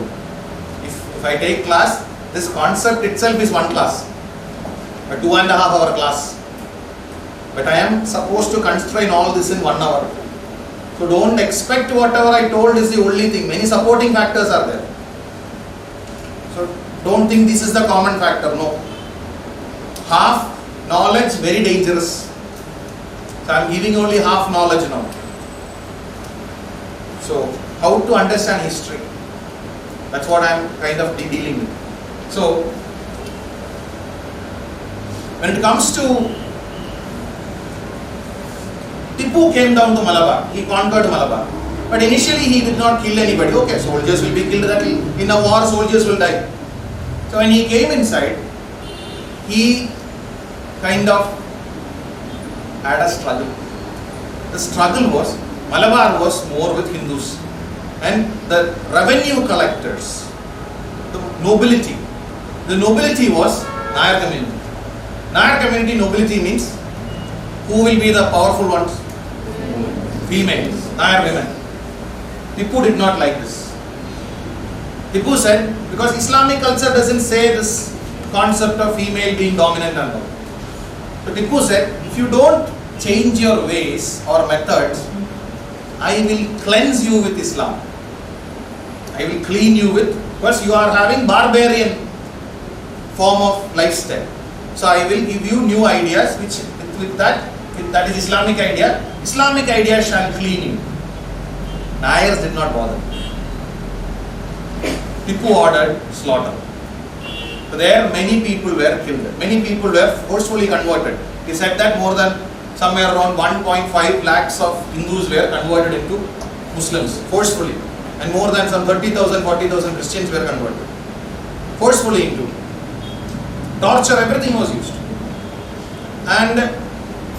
C: If I take class, this concept itself is one class. A 2.5 hour class. But I am supposed to constrain all this in 1 hour. So don't expect whatever I told is the only thing. Many supporting factors are there. So don't think this is the common factor. No. Half knowledge, very dangerous. So I am giving only half knowledge now. So how to understand history? That's what I am kind of dealing with. So when it comes to Tipu came down to Malabar, he conquered Malabar. But initially he did not kill anybody. Okay, soldiers will be killed, that in a war soldiers will die. So when he came inside, he kind of had a struggle. The struggle was, Malabar was more with Hindus. And the revenue collectors, the nobility was Nair community. Nair community nobility means, who will be the powerful ones? Females, Nair women. Tipu did not like this. Tipu said, because Islamic culture doesn't say this concept of female being dominant and all. So Tipu said, if you don't change your ways or methods, I will cleanse you with Islam. I will clean you with, because you are having barbarian form of lifestyle. So I will give you new ideas which with that is Islamic idea. Islamic idea shall clean you. Nairs did not bother. Tipu ordered slaughter. So there many people were killed. Many people were forcefully converted. He said that more than somewhere around 1.5 lakhs of Hindus were converted into Muslims forcefully. And more than some 30,000, 40,000 Christians were converted. Forcefully into. Torture, everything was used. And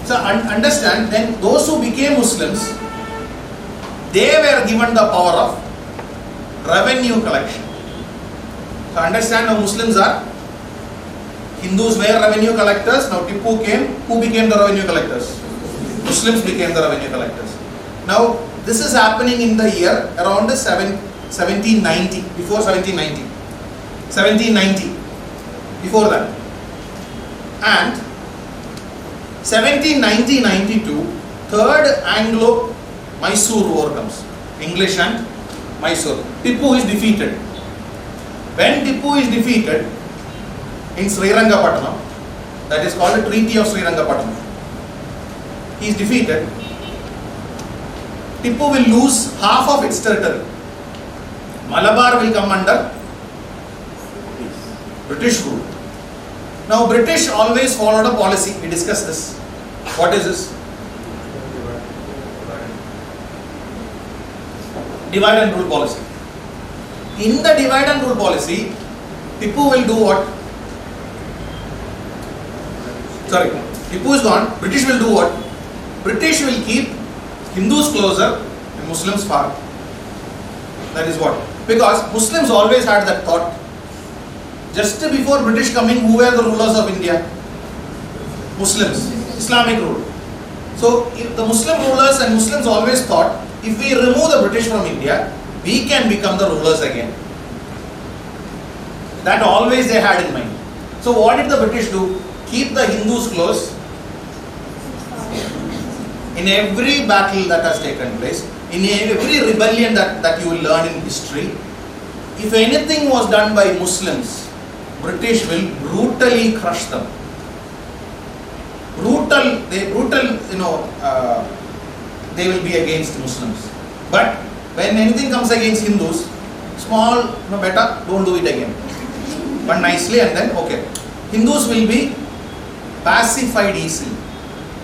C: So understand, then those who became Muslims, they were given the power of revenue collection. So understand, now Muslims are, Hindus were revenue collectors. Now Tipu came, who became the revenue collectors? Muslims became the revenue collectors. Now this is happening in the year around 1790, before 1790. 1790, before that. And 1790-92, third Anglo-Mysore war comes. English and Mysore. Tipu is defeated. When Tipu is defeated in Srirangapatnam, that is called the Treaty of Srirangapatnam, he is defeated. Tipu will lose half of its territory. Malabar will come under British rule. Now British always followed a policy. We discussed this. What is this? Divide and rule policy. In the divide and rule policy, Tipu will do what? Sorry, Tipu is gone. British will do what? British will keep Hindus closer and Muslims far. That is what? Because Muslims always had that thought. Just before British coming, who were the rulers of India? Muslims, Islamic rule. So if the Muslim rulers and Muslims always thought, if we remove the British from India, we can become the rulers again. That always they had in mind. So what did the British do? Keep the Hindus close. In every battle that has taken place, in every rebellion that you will learn in history, if anything was done by Muslims, British will brutally crush them. They will be against Muslims. But when anything comes against Hindus, small, better, don't do it again. But nicely and then, okay. Hindus will be pacified easily.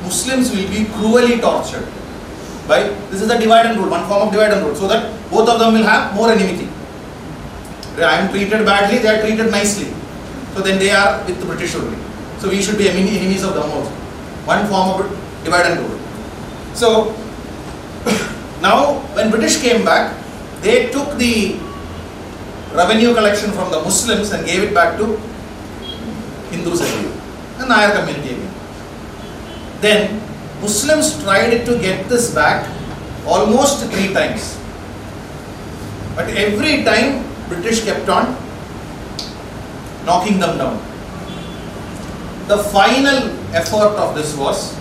C: Muslims will be cruelly tortured. By, this is the divide and rule, one form of divide and rule, so that both of them will have more enmity. I am treated badly, they are treated nicely. So then they are with the British only. So we should be enemies of them also. One form of divide and rule. So now when British came back, they took the revenue collection from the Muslims and gave it back to Hindus again, the Nayar community again. Then Muslims tried to get this back almost 3 times. But every time British kept on knocking them down. The final effort of this was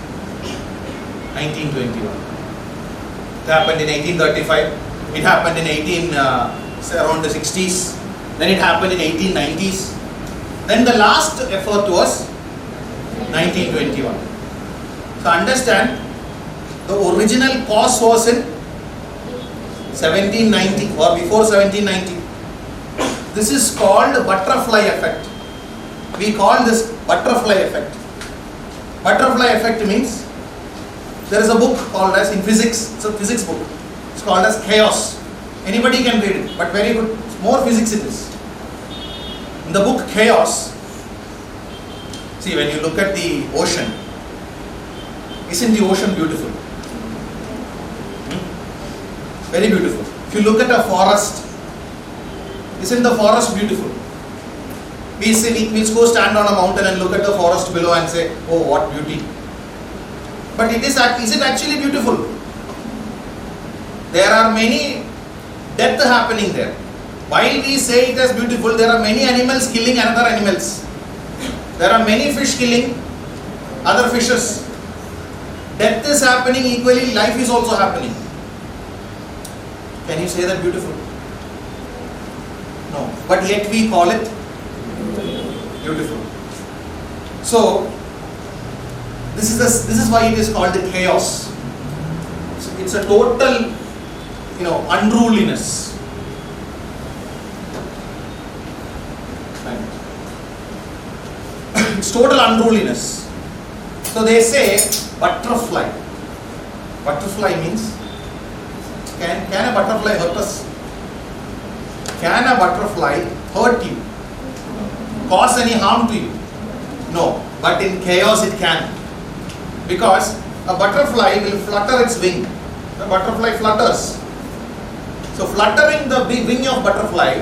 C: 1921. It happened in 1835. It happened in around the 60s. Then it happened in 1890s. Then the last effort was 1921. So understand, the original cause was in 1790 or before 1790. This is called butterfly effect. We call this butterfly effect. Butterfly effect means, there is a book called as, in physics, it's a physics book. It's called as Chaos. Anybody can read it, but very good, more physics it is. In the book Chaos, see, when you look at the ocean, isn't the ocean beautiful? Very beautiful. If you look at a forest, isn't the forest beautiful? We go stand on a mountain and look at the forest below and say, oh, what beauty. But is it actually beautiful? There are many death happening there. While we say it as beautiful, there are many animals killing other animals. There are many fish killing other fishes. Death is happening equally, life is also happening. Can you say that beautiful? No. But yet we call it beautiful. So this is why it is called the chaos. So it's a total, unruliness. It's total unruliness. So they say butterfly. Butterfly means, can a butterfly hurt us? Can a butterfly hurt you? Cause any harm to you? No. But in chaos it can. Because a butterfly will flutter its wing. The butterfly flutters. So fluttering the wing of butterfly,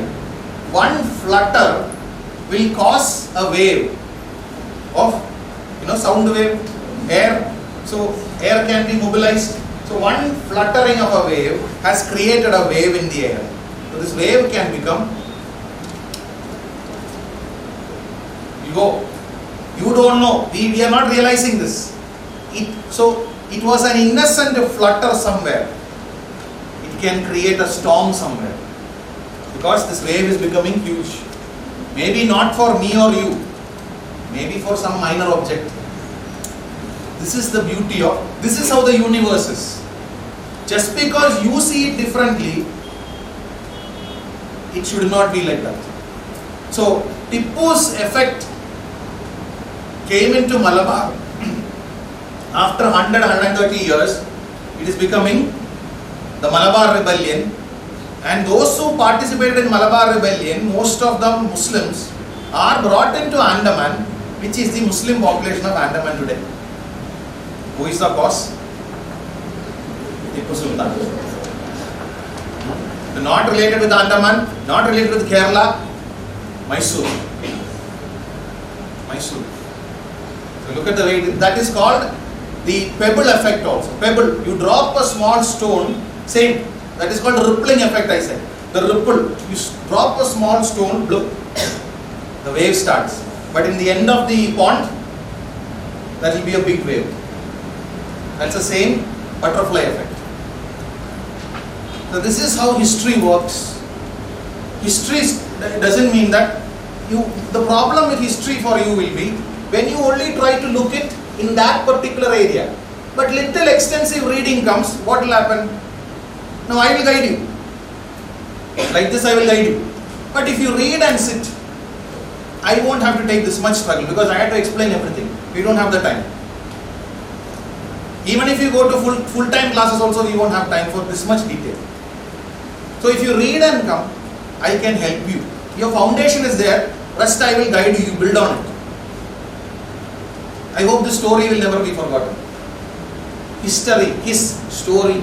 C: one flutter will cause a wave of, sound wave, air. So air can be mobilized. So one fluttering of a wave has created a wave in the air. So this wave can become, you don't know, we are not realizing this. So it was an innocent flutter somewhere. It can create a storm somewhere. Because this wave is becoming huge. Maybe not for me or you. Maybe for some minor object. This is the beauty of, this is how the universe is. Just because you see it differently, it should not be like that. So Tipu's effect came into Malabar after 100-130 years. It is becoming the Malabar Rebellion, and those who participated in Malabar Rebellion, most of them Muslims, are brought into Andaman, which is the Muslim population of Andaman today. Who is the cause? Tipu Sultan. Not related with Andaman, not related with Kerala, Mysore. Mysore. So look at the way, that is called the pebble effect also. Pebble, you drop a small stone, same, that is called rippling effect, I said. The ripple, you drop a small stone, bloop, the wave starts. But in the end of the pond, that will be a big wave. That's the same butterfly effect. So this is how history works. History doesn't mean that the problem with history for you will be when you only try to look it in that particular area. But little extensive reading comes, what will happen? Now I will guide you. Like this I will guide you. But if you read and sit, I won't have to take this much struggle because I have to explain everything. We don't have the time. Even if you go to full-time classes also, we won't have time for this much detail. So if you read and come, I can help you. Your foundation is there, rest I will guide you, you build on it. I hope this story will never be forgotten. History, his story.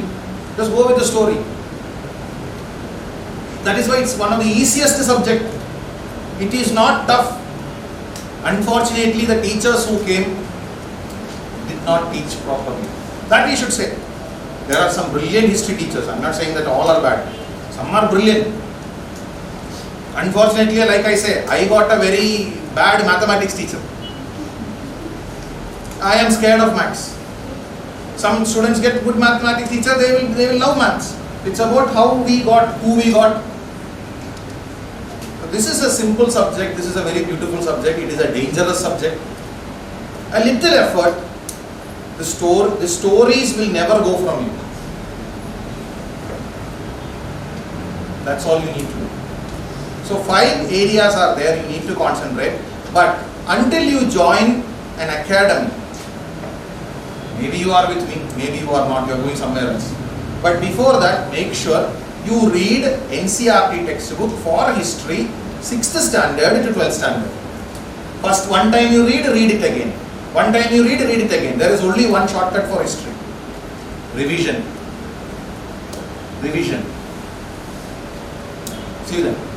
C: Just go with the story. That is why it's one of the easiest subject. It is not tough. Unfortunately, the teachers who came did not teach properly. That we should say. There are some brilliant history teachers. I am not saying that all are bad. Some are brilliant. Unfortunately, like I say, I got a very bad mathematics teacher. I am scared of maths. Some students get good mathematics teacher, they will love maths. It's about how we got, who we got. So this is a simple subject, this is a very beautiful subject, it is a dangerous subject. A little effort, the stories will never go from you. That's all you need to do. So 5 areas are there you need to concentrate, but until you join an academy, maybe you are with me, maybe you are not, you are going somewhere else. But before that, make sure you read NCERT textbook for history, 6th standard to 12th standard. First, one time you read it again. One time you read it again. There is only one shortcut for history. Revision. Revision. See you then.